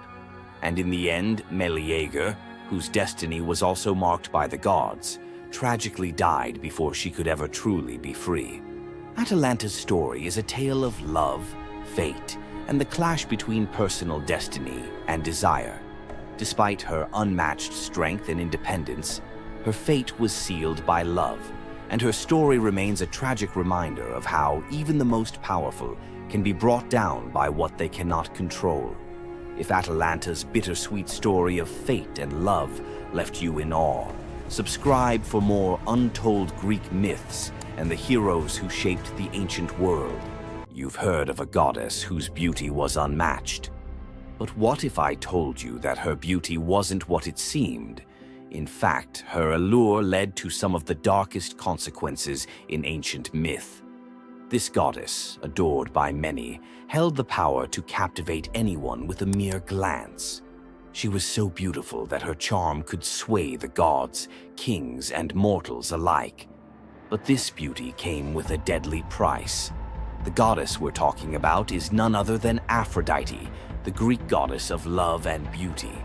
And in the end, Meleager, whose destiny was also marked by the gods, tragically died before she could ever truly be free. Atalanta's story is a tale of love, fate, and the clash between personal destiny and desire. Despite her unmatched strength and independence, her fate was sealed by love, and her story remains a tragic reminder of how even the most powerful can be brought down by what they cannot control. If Atalanta's bittersweet story of fate and love left you in awe, subscribe for more untold Greek myths and the heroes who shaped the ancient world. You've heard of a goddess whose beauty was unmatched. But what if I told you that her beauty wasn't what it seemed? In fact, her allure led to some of the darkest consequences in ancient myth. This goddess, adored by many, held the power to captivate anyone with a mere glance. She was so beautiful that her charm could sway the gods, kings, and mortals alike. But this beauty came with a deadly price. The goddess we're talking about is none other than Aphrodite, the Greek goddess of love and beauty.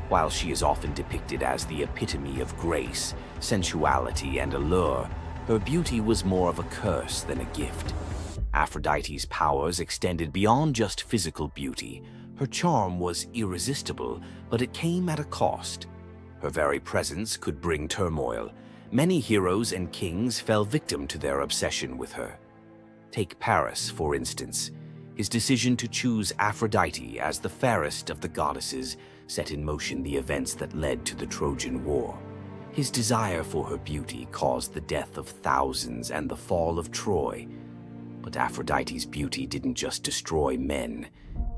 While she is often depicted as the epitome of grace, sensuality, and allure, her beauty was more of a curse than a gift. Aphrodite's powers extended beyond just physical beauty. Her charm was irresistible, but it came at a cost. Her very presence could bring turmoil. Many heroes and kings fell victim to their obsession with her. Take Paris, for instance. His decision to choose Aphrodite as the fairest of the goddesses set in motion the events that led to the Trojan War. His desire for her beauty caused the death of thousands and the fall of Troy. But Aphrodite's beauty didn't just destroy men.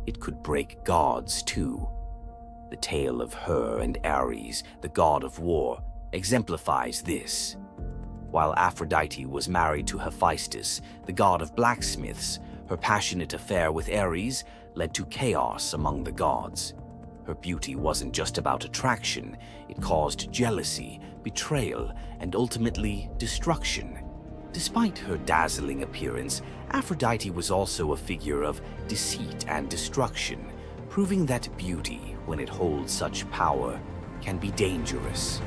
It could break gods, too. The tale of her and Ares, the god of war, exemplifies this. While Aphrodite was married to Hephaestus, the god of blacksmiths, her passionate affair with Ares led to chaos among the gods. Her beauty wasn't just about attraction, it caused jealousy, betrayal, and ultimately destruction. Despite her dazzling appearance, Aphrodite was also a figure of deceit and destruction, proving that beauty, when it holds such power, can be dangerous.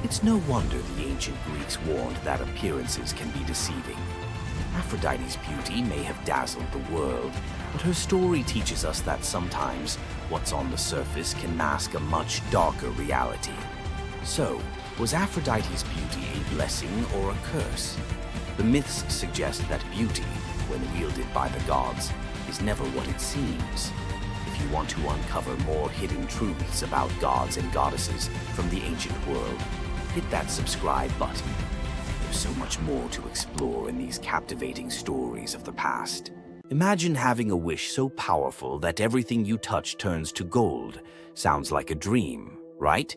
It's no wonder the ancient Greeks warned that appearances can be deceiving. Aphrodite's beauty may have dazzled the world, but her story teaches us that sometimes what's on the surface can mask a much darker reality. So, was Aphrodite's beauty a blessing or a curse? The myths suggest that beauty, when wielded by the gods, is never what it seems. If you want to uncover more hidden truths about gods and goddesses from the ancient world, hit that subscribe button. There's so much more to explore in these captivating stories of the past. Imagine having a wish so powerful that everything you touch turns to gold. Sounds like a dream, right?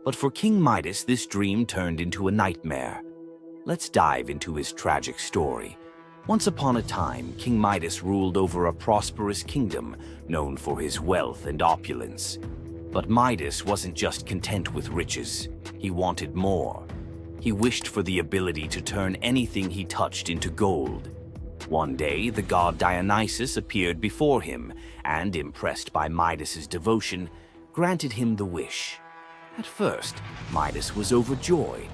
But for King Midas, this dream turned into a nightmare. Let's dive into his tragic story. Once upon a time, King Midas ruled over a prosperous kingdom known for his wealth and opulence. But Midas wasn't just content with riches. He wanted more. He wished for the ability to turn anything he touched into gold. One day, the god Dionysus appeared before him and, impressed by Midas's devotion, granted him the wish. At first, Midas was overjoyed.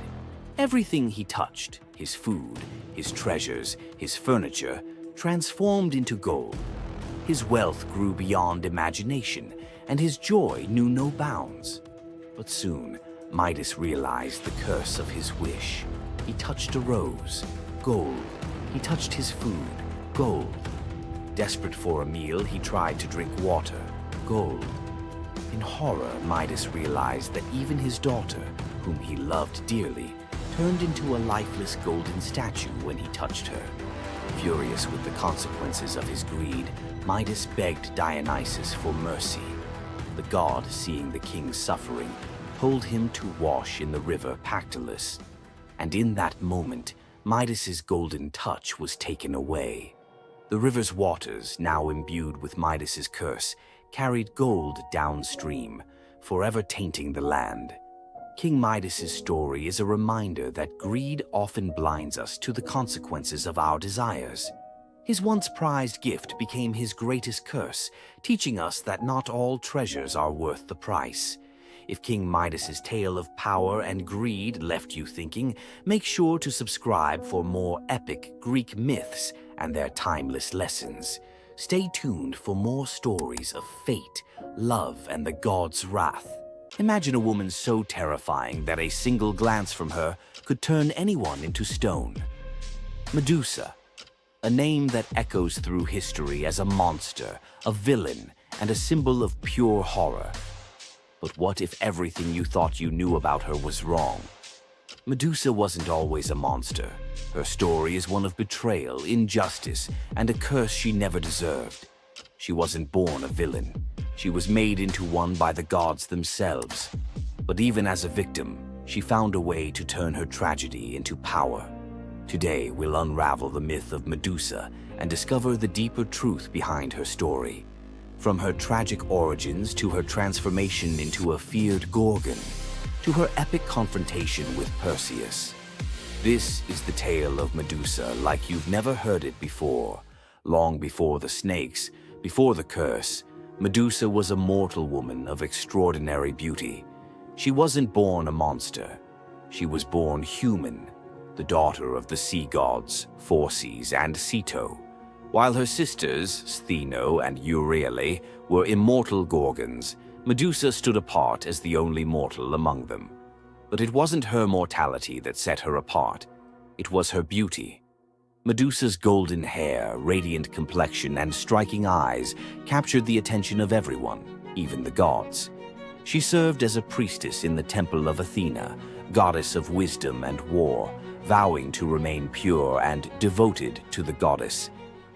Everything he touched, his food, his treasures, his furniture, transformed into gold. His wealth grew beyond imagination, and his joy knew no bounds. But soon, Midas realized the curse of his wish. He touched a rose, gold. He touched his food, gold. Desperate for a meal, he tried to drink water, gold. In horror, Midas realized that even his daughter, whom he loved dearly, turned into a lifeless golden statue when he touched her. Furious with the consequences of his greed, Midas begged Dionysus for mercy. The god, seeing the king's suffering, told him to wash in the river Pactolus. And in that moment, Midas's golden touch was taken away. The river's waters, now imbued with Midas's curse, carried gold downstream, forever tainting the land. King Midas's story is a reminder that greed often blinds us to the consequences of our desires. His once prized gift became his greatest curse, teaching us that not all treasures are worth the price. If King Midas's tale of power and greed left you thinking, make sure to subscribe for more epic Greek myths and their timeless lessons. Stay tuned for more stories of fate, love, and the gods' wrath. Imagine a woman so terrifying that a single glance from her could turn anyone into stone. Medusa, a name that echoes through history as a monster, a villain, and a symbol of pure horror. But what if everything you thought you knew about her was wrong? Medusa wasn't always a monster. Her story is one of betrayal, injustice, and a curse she never deserved. She wasn't born a villain. She was made into one by the gods themselves. But even as a victim, she found a way to turn her tragedy into power. Today, we'll unravel the myth of Medusa and discover the deeper truth behind her story. From her tragic origins to her transformation into a feared Gorgon, to her epic confrontation with Perseus. This is the tale of Medusa like you've never heard it before. Long before the snakes, before the curse, Medusa was a mortal woman of extraordinary beauty. She wasn't born a monster. She was born human, the daughter of the sea gods, Phorcys and Ceto. While her sisters, Stheno and Euryale, were immortal Gorgons, Medusa stood apart as the only mortal among them. But it wasn't her mortality that set her apart. It was her beauty. Medusa's golden hair, radiant complexion, and striking eyes captured the attention of everyone, even the gods. She served as a priestess in the temple of Athena, goddess of wisdom and war, vowing to remain pure and devoted to the goddess.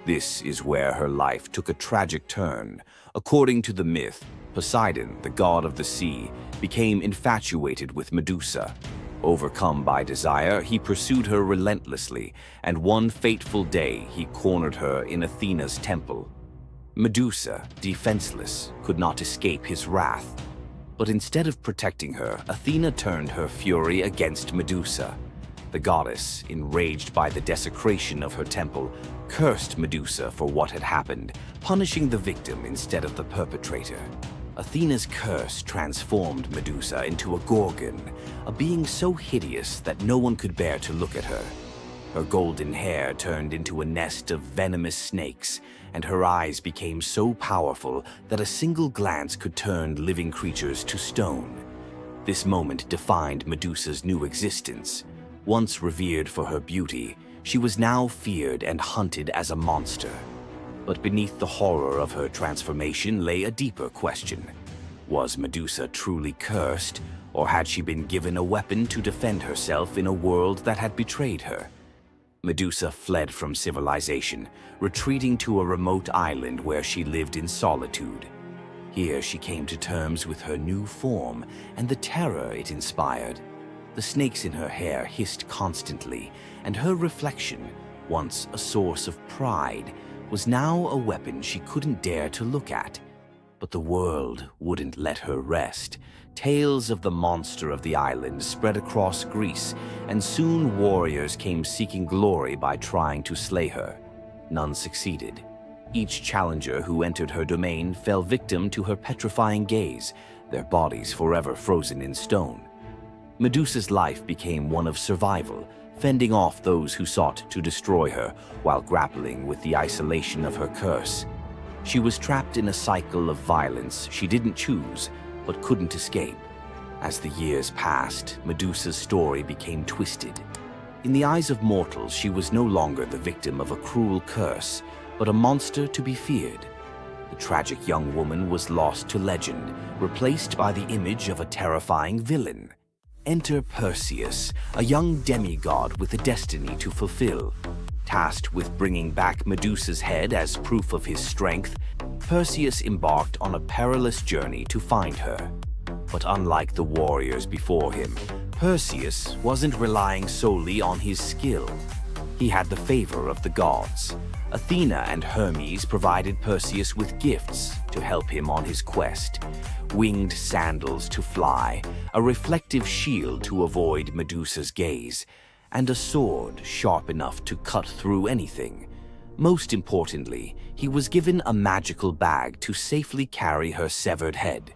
This is where her life took a tragic turn. According to the myth, Poseidon, the god of the sea, became infatuated with Medusa. Overcome by desire, he pursued her relentlessly, and one fateful day he cornered her in Athena's temple. Medusa, defenseless, could not escape his wrath. But instead of protecting her, Athena turned her fury against Medusa. The goddess, enraged by the desecration of her temple, cursed Medusa for what had happened, punishing the victim instead of the perpetrator. Athena's curse transformed Medusa into a Gorgon, a being so hideous that no one could bear to look at her. Her golden hair turned into a nest of venomous snakes, and her eyes became so powerful that a single glance could turn living creatures to stone. This moment defined Medusa's new existence. Once revered for her beauty, she was now feared and hunted as a monster. But beneath the horror of her transformation lay a deeper question. Was Medusa truly cursed, or had she been given a weapon to defend herself in a world that had betrayed her? Medusa fled from civilization, retreating to a remote island where she lived in solitude. Here she came to terms with her new form and the terror it inspired. The snakes in her hair hissed constantly, and her reflection, once a source of pride, was now a weapon she couldn't dare to look at. But the world wouldn't let her rest. Tales of the monster of the island spread across Greece, and soon warriors came seeking glory by trying to slay her. None succeeded. Each challenger who entered her domain fell victim to her petrifying gaze, their bodies forever frozen in stone. Medusa's life became one of survival, fending off those who sought to destroy her while grappling with the isolation of her curse. She was trapped in a cycle of violence she didn't choose, but couldn't escape. As the years passed, Medusa's story became twisted. In the eyes of mortals, she was no longer the victim of a cruel curse, but a monster to be feared. The tragic young woman was lost to legend, replaced by the image of a terrifying villain. Enter Perseus, a young demigod with a destiny to fulfill. Tasked with bringing back Medusa's head as proof of his strength, Perseus embarked on a perilous journey to find her. But unlike the warriors before him, Perseus wasn't relying solely on his skill. He had the favor of the gods. Athena and Hermes provided Perseus with gifts to help him on his quest. Winged sandals to fly, a reflective shield to avoid Medusa's gaze, and a sword sharp enough to cut through anything. Most importantly, he was given a magical bag to safely carry her severed head.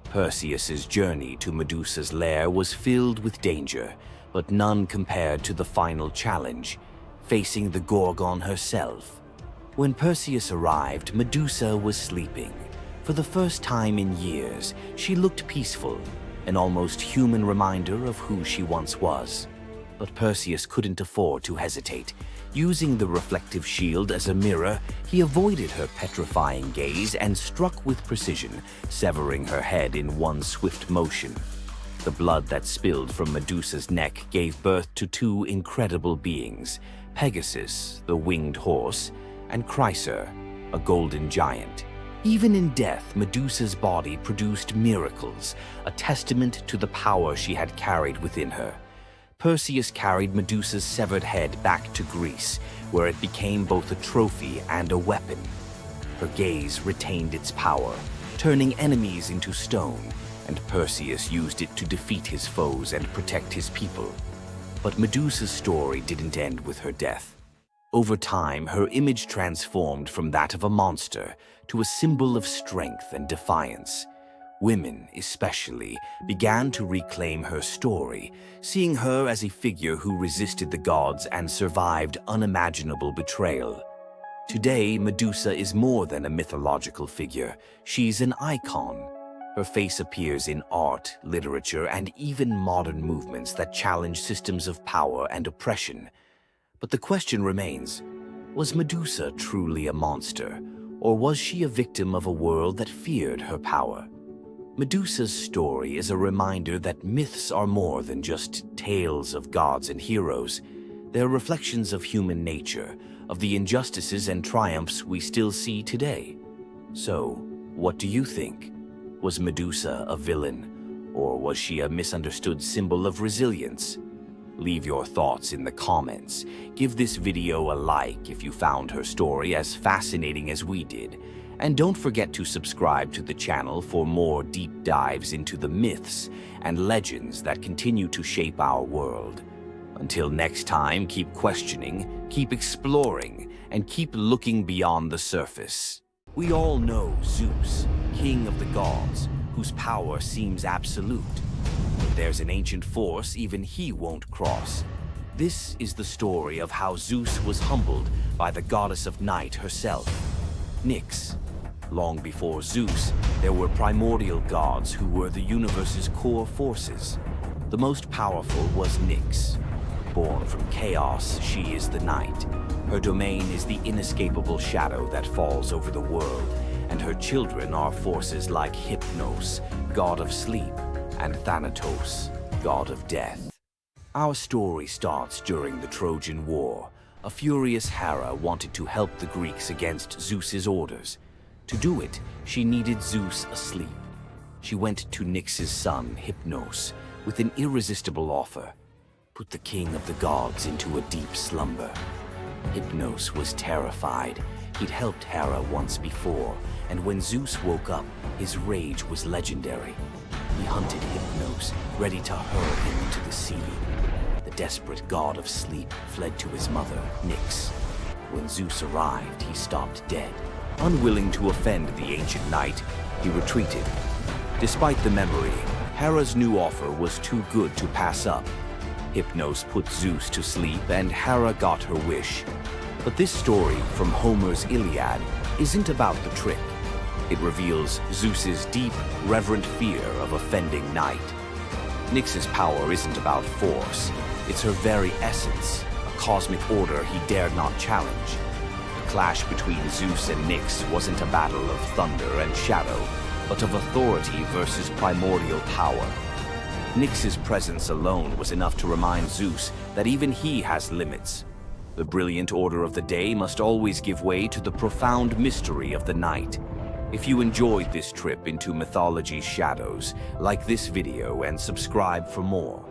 Perseus's journey to Medusa's lair was filled with danger, but none compared to the final challenge, facing the Gorgon herself. When Perseus arrived, Medusa was sleeping. For the first time in years, she looked peaceful, an almost human reminder of who she once was. But Perseus couldn't afford to hesitate. Using the reflective shield as a mirror, he avoided her petrifying gaze and struck with precision, severing her head in one swift motion. The blood that spilled from Medusa's neck gave birth to two incredible beings, Pegasus, the winged horse, and Chryser, a golden giant. Even in death, Medusa's body produced miracles, a testament to the power she had carried within her. Perseus carried Medusa's severed head back to Greece, where it became both a trophy and a weapon. Her gaze retained its power, turning enemies into stone, and Perseus used it to defeat his foes and protect his people. But Medusa's story didn't end with her death. Over time, her image transformed from that of a monster to a symbol of strength and defiance. Women, especially, began to reclaim her story, seeing her as a figure who resisted the gods and survived unimaginable betrayal. Today, Medusa is more than a mythological figure. She's an icon. Her face appears in art, literature, and even modern movements that challenge systems of power and oppression. But the question remains, was Medusa truly a monster, or was she a victim of a world that feared her power? Medusa's story is a reminder that myths are more than just tales of gods and heroes. They're reflections of human nature, of the injustices and triumphs we still see today. So, what do you think? Was Medusa a villain, or was she a misunderstood symbol of resilience? Leave your thoughts in the comments. Give this video a like if you found her story as fascinating as we did. And don't forget to subscribe to the channel for more deep dives into the myths and legends that continue to shape our world. Until next time, keep questioning, keep exploring, and keep looking beyond the surface. We all know Zeus, king of the gods, whose power seems absolute. If there's an ancient force even he won't cross. This is the story of how Zeus was humbled by the goddess of night herself, Nyx. Long before Zeus, there were primordial gods who were the universe's core forces. The most powerful was Nyx. Born from chaos, she is the night. Her domain is the inescapable shadow that falls over the world, and her children are forces like Hypnos, god of sleep, and Thanatos, god of death. Our story starts during the Trojan War. A furious Hera wanted to help the Greeks against Zeus's orders. To do it, she needed Zeus asleep. She went to Nyx's son, Hypnos, with an irresistible offer: put the king of the gods into a deep slumber. Hypnos was terrified. He'd helped Hera once before, and when Zeus woke up, his rage was legendary. He hunted Hypnos, ready to hurl him into the sea. The desperate god of sleep fled to his mother, Nyx. When Zeus arrived, he stopped dead. Unwilling to offend the ancient knight, he retreated. Despite the memory, Hera's new offer was too good to pass up. Hypnos put Zeus to sleep, and Hera got her wish. But this story from Homer's Iliad isn't about the trick. It reveals Zeus's deep, reverent fear of offending night. Nyx's power isn't about force. It's her very essence, a cosmic order he dared not challenge. The clash between Zeus and Nyx wasn't a battle of thunder and shadow, but of authority versus primordial power. Nyx's presence alone was enough to remind Zeus that even he has limits. The brilliant order of the day must always give way to the profound mystery of the night. If you enjoyed this trip into mythology's shadows, like this video and subscribe for more.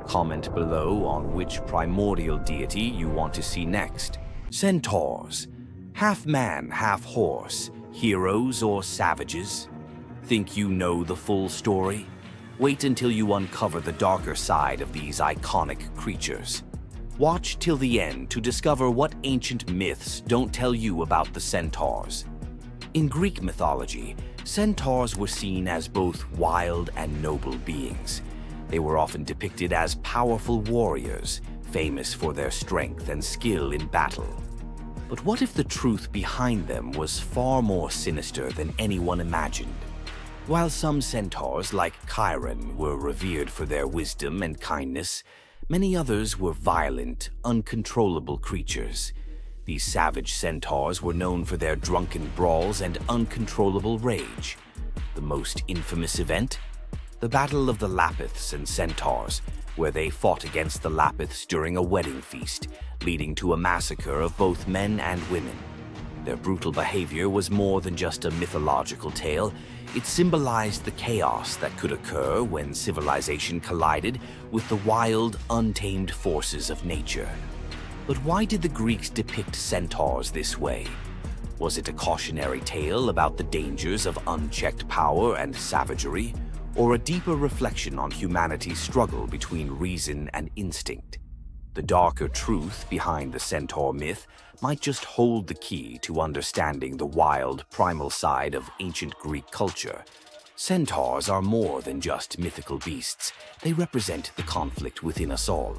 Comment below on which primordial deity you want to see next. Centaurs, half man, half horse, heroes or savages? Think you know the full story? Wait until you uncover the darker side of these iconic creatures. Watch till the end to discover what ancient myths don't tell you about the centaurs. In Greek mythology, centaurs were seen as both wild and noble beings. They were often depicted as powerful warriors, famous for their strength and skill in battle. But what if the truth behind them was far more sinister than anyone imagined? While some centaurs, like Chiron, were revered for their wisdom and kindness, many others were violent, uncontrollable creatures. These savage centaurs were known for their drunken brawls and uncontrollable rage. The most infamous event? The Battle of the Lapiths and Centaurs, where they fought against the Lapiths during a wedding feast, leading to a massacre of both men and women. Their brutal behavior was more than just a mythological tale. It symbolized the chaos that could occur when civilization collided with the wild, untamed forces of nature. But why did the Greeks depict centaurs this way? Was it a cautionary tale about the dangers of unchecked power and savagery, or a deeper reflection on humanity's struggle between reason and instinct? The darker truth behind the centaur myth might just hold the key to understanding the wild, primal side of ancient Greek culture. Centaurs are more than just mythical beasts. They represent the conflict within us all.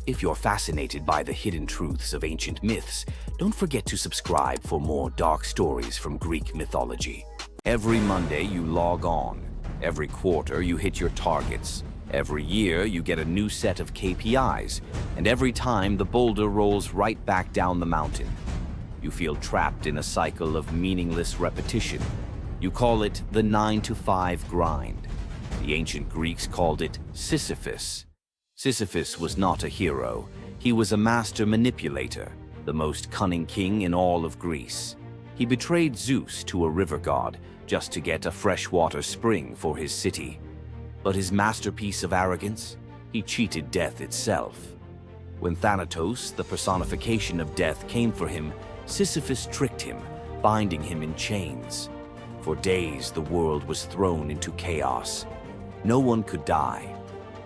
If you're fascinated by the hidden truths of ancient myths, don't forget to subscribe for more dark stories from Greek mythology. Every Monday you log on. Every quarter you hit your targets. Every year you get a new set of KPIs, and every time the boulder rolls right back down the mountain. You feel trapped in a cycle of meaningless repetition. You call it the 9-to-5 grind. The ancient Greeks called it Sisyphus. Sisyphus was not a hero. He was a master manipulator, the most cunning king in all of Greece. He betrayed Zeus to a river god just to get a freshwater spring for his city. But his masterpiece of arrogance? He cheated death itself. When Thanatos, the personification of death, came for him, Sisyphus tricked him, binding him in chains. For days, the world was thrown into chaos. No one could die.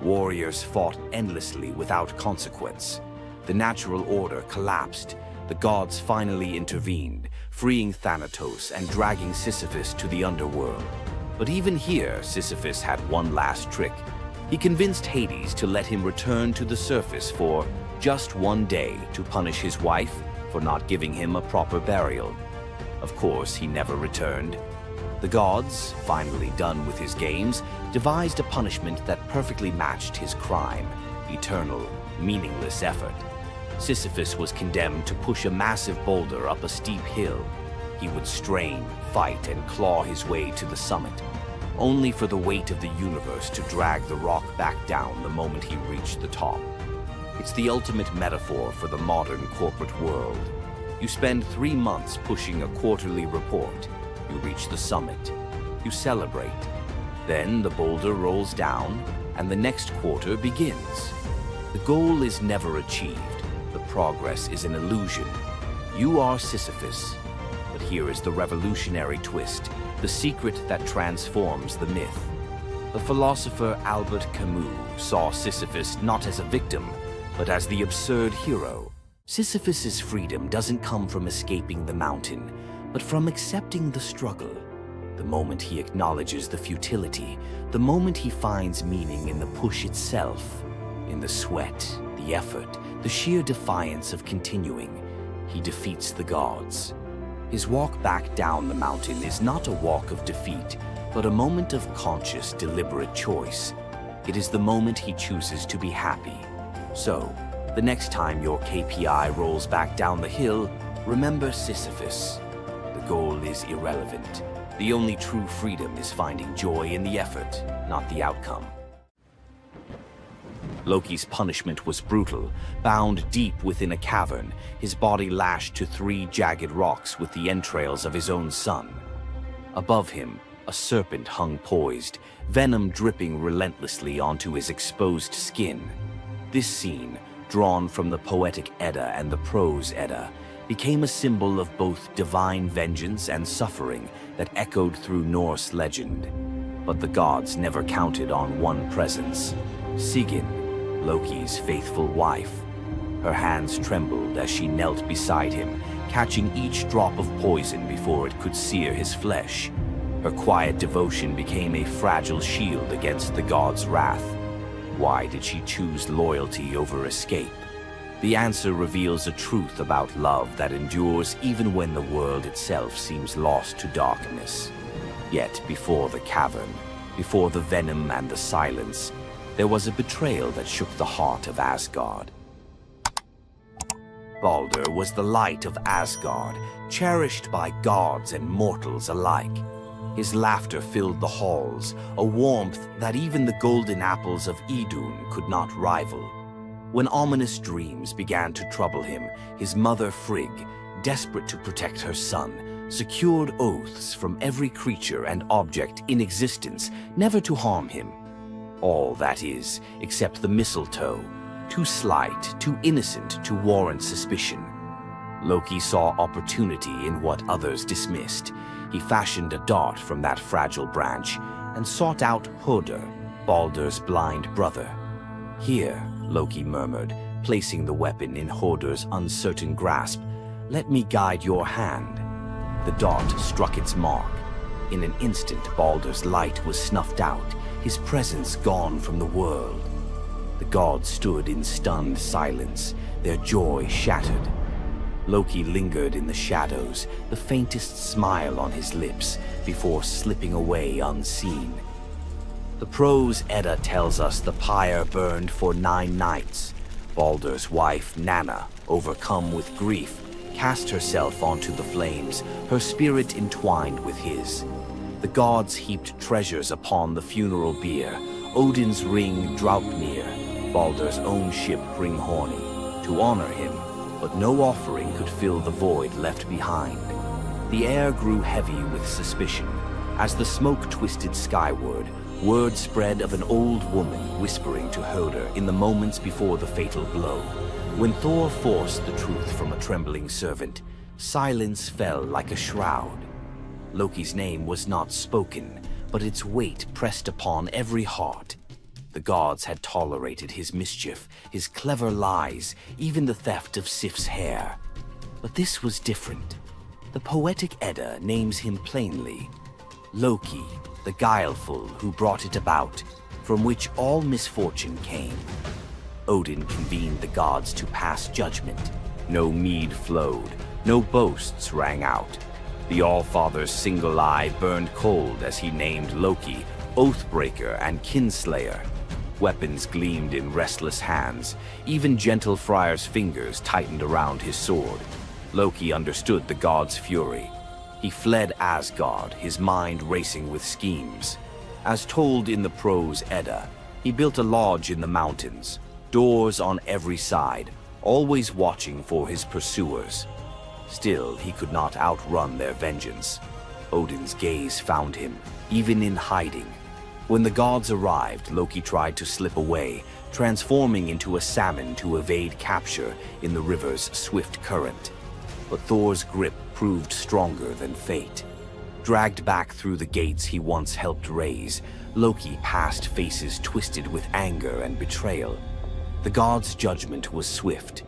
Warriors fought endlessly without consequence. The natural order collapsed. The gods finally intervened, freeing Thanatos and dragging Sisyphus to the underworld. But even here, Sisyphus had one last trick. He convinced Hades to let him return to the surface for just one day to punish his wife for not giving him a proper burial. Of course, he never returned. The gods, finally done with his games, devised a punishment that perfectly matched his crime: eternal, meaningless effort. Sisyphus was condemned to push a massive boulder up a steep hill. He would strain, fight, and claw his way to the summit, only for the weight of the universe to drag the rock back down the moment he reached the top. It's the ultimate metaphor for the modern corporate world. You spend 3 months pushing a quarterly report. You reach the summit. You celebrate. Then the boulder rolls down, and the next quarter begins. The goal is never achieved. The progress is an illusion. You are Sisyphus. But here is the revolutionary twist, the secret that transforms the myth. The philosopher Albert Camus saw Sisyphus not as a victim, but as the absurd hero. Sisyphus's freedom doesn't come from escaping the mountain, but from accepting the struggle. The moment he acknowledges the futility, the moment he finds meaning in the push itself, in the sweat, the effort, the sheer defiance of continuing, he defeats the gods. His walk back down the mountain is not a walk of defeat, but a moment of conscious, deliberate choice. It is the moment he chooses to be happy. So, the next time your KPI rolls back down the hill, remember Sisyphus. The goal is irrelevant. The only true freedom is finding joy in the effort, not the outcome. Loki's punishment was brutal. Bound deep within a cavern, his body lashed to 3 jagged rocks with the entrails of his own son. Above him, a serpent hung poised, venom dripping relentlessly onto his exposed skin. This scene, drawn from the poetic Edda and the prose Edda, became a symbol of both divine vengeance and suffering that echoed through Norse legend. But the gods never counted on one presence: Sigyn, Loki's faithful wife. Her hands trembled as she knelt beside him, catching each drop of poison before it could sear his flesh. Her quiet devotion became a fragile shield against the god's wrath. Why did she choose loyalty over escape? The answer reveals a truth about love that endures even when the world itself seems lost to darkness. Yet before the cavern, before the venom and the silence, there was a betrayal that shook the heart of Asgard. Baldur was the light of Asgard, cherished by gods and mortals alike. His laughter filled the halls, a warmth that even the golden apples of Idun could not rival. When ominous dreams began to trouble him, his mother Frigg, desperate to protect her son, secured oaths from every creature and object in existence never to harm him. All, that is, except the mistletoe, too slight, too innocent to warrant suspicion. Loki saw opportunity in what others dismissed. He fashioned a dart from that fragile branch and sought out Hoder, Baldur's blind brother. "Here," Loki murmured, placing the weapon in Hoder's uncertain grasp, "let me guide your hand." The dart struck its mark. In an instant, Baldur's light was snuffed out, his presence gone from the world. The gods stood in stunned silence, their joy shattered. Loki lingered in the shadows, the faintest smile on his lips, before slipping away unseen. The prose Edda tells us the pyre burned for 9 nights. Baldur's wife, Nanna, overcome with grief, cast herself onto the flames, her spirit entwined with his. The gods heaped treasures upon the funeral bier, Odin's ring Draupnir, Baldur's own ship Hringhorni, to honor him, but no offering could fill the void left behind. The air grew heavy with suspicion. As the smoke twisted skyward, word spread of an old woman whispering to Hoder in the moments before the fatal blow. When Thor forced the truth from a trembling servant, silence fell like a shroud. Loki's name was not spoken, but its weight pressed upon every heart. The gods had tolerated his mischief, his clever lies, even the theft of Sif's hair. But this was different. The poetic Edda names him plainly: Loki, the guileful who brought it about, from which all misfortune came. Odin convened the gods to pass judgment. No mead flowed, no boasts rang out. The All-Father's single eye burned cold as he named Loki Oathbreaker and Kinslayer. Weapons gleamed in restless hands. Even gentle Friar's fingers tightened around his sword. Loki understood the god's fury. He fled Asgard, his mind racing with schemes. As told in the prose Edda, he built a lodge in the mountains, doors on every side, always watching for his pursuers. Still, he could not outrun their vengeance. Odin's gaze found him, even in hiding. When the gods arrived, Loki tried to slip away, transforming into a salmon to evade capture in the river's swift current. But Thor's grip proved stronger than fate. Dragged back through the gates he once helped raise, Loki passed faces twisted with anger and betrayal. The gods' judgment was swift,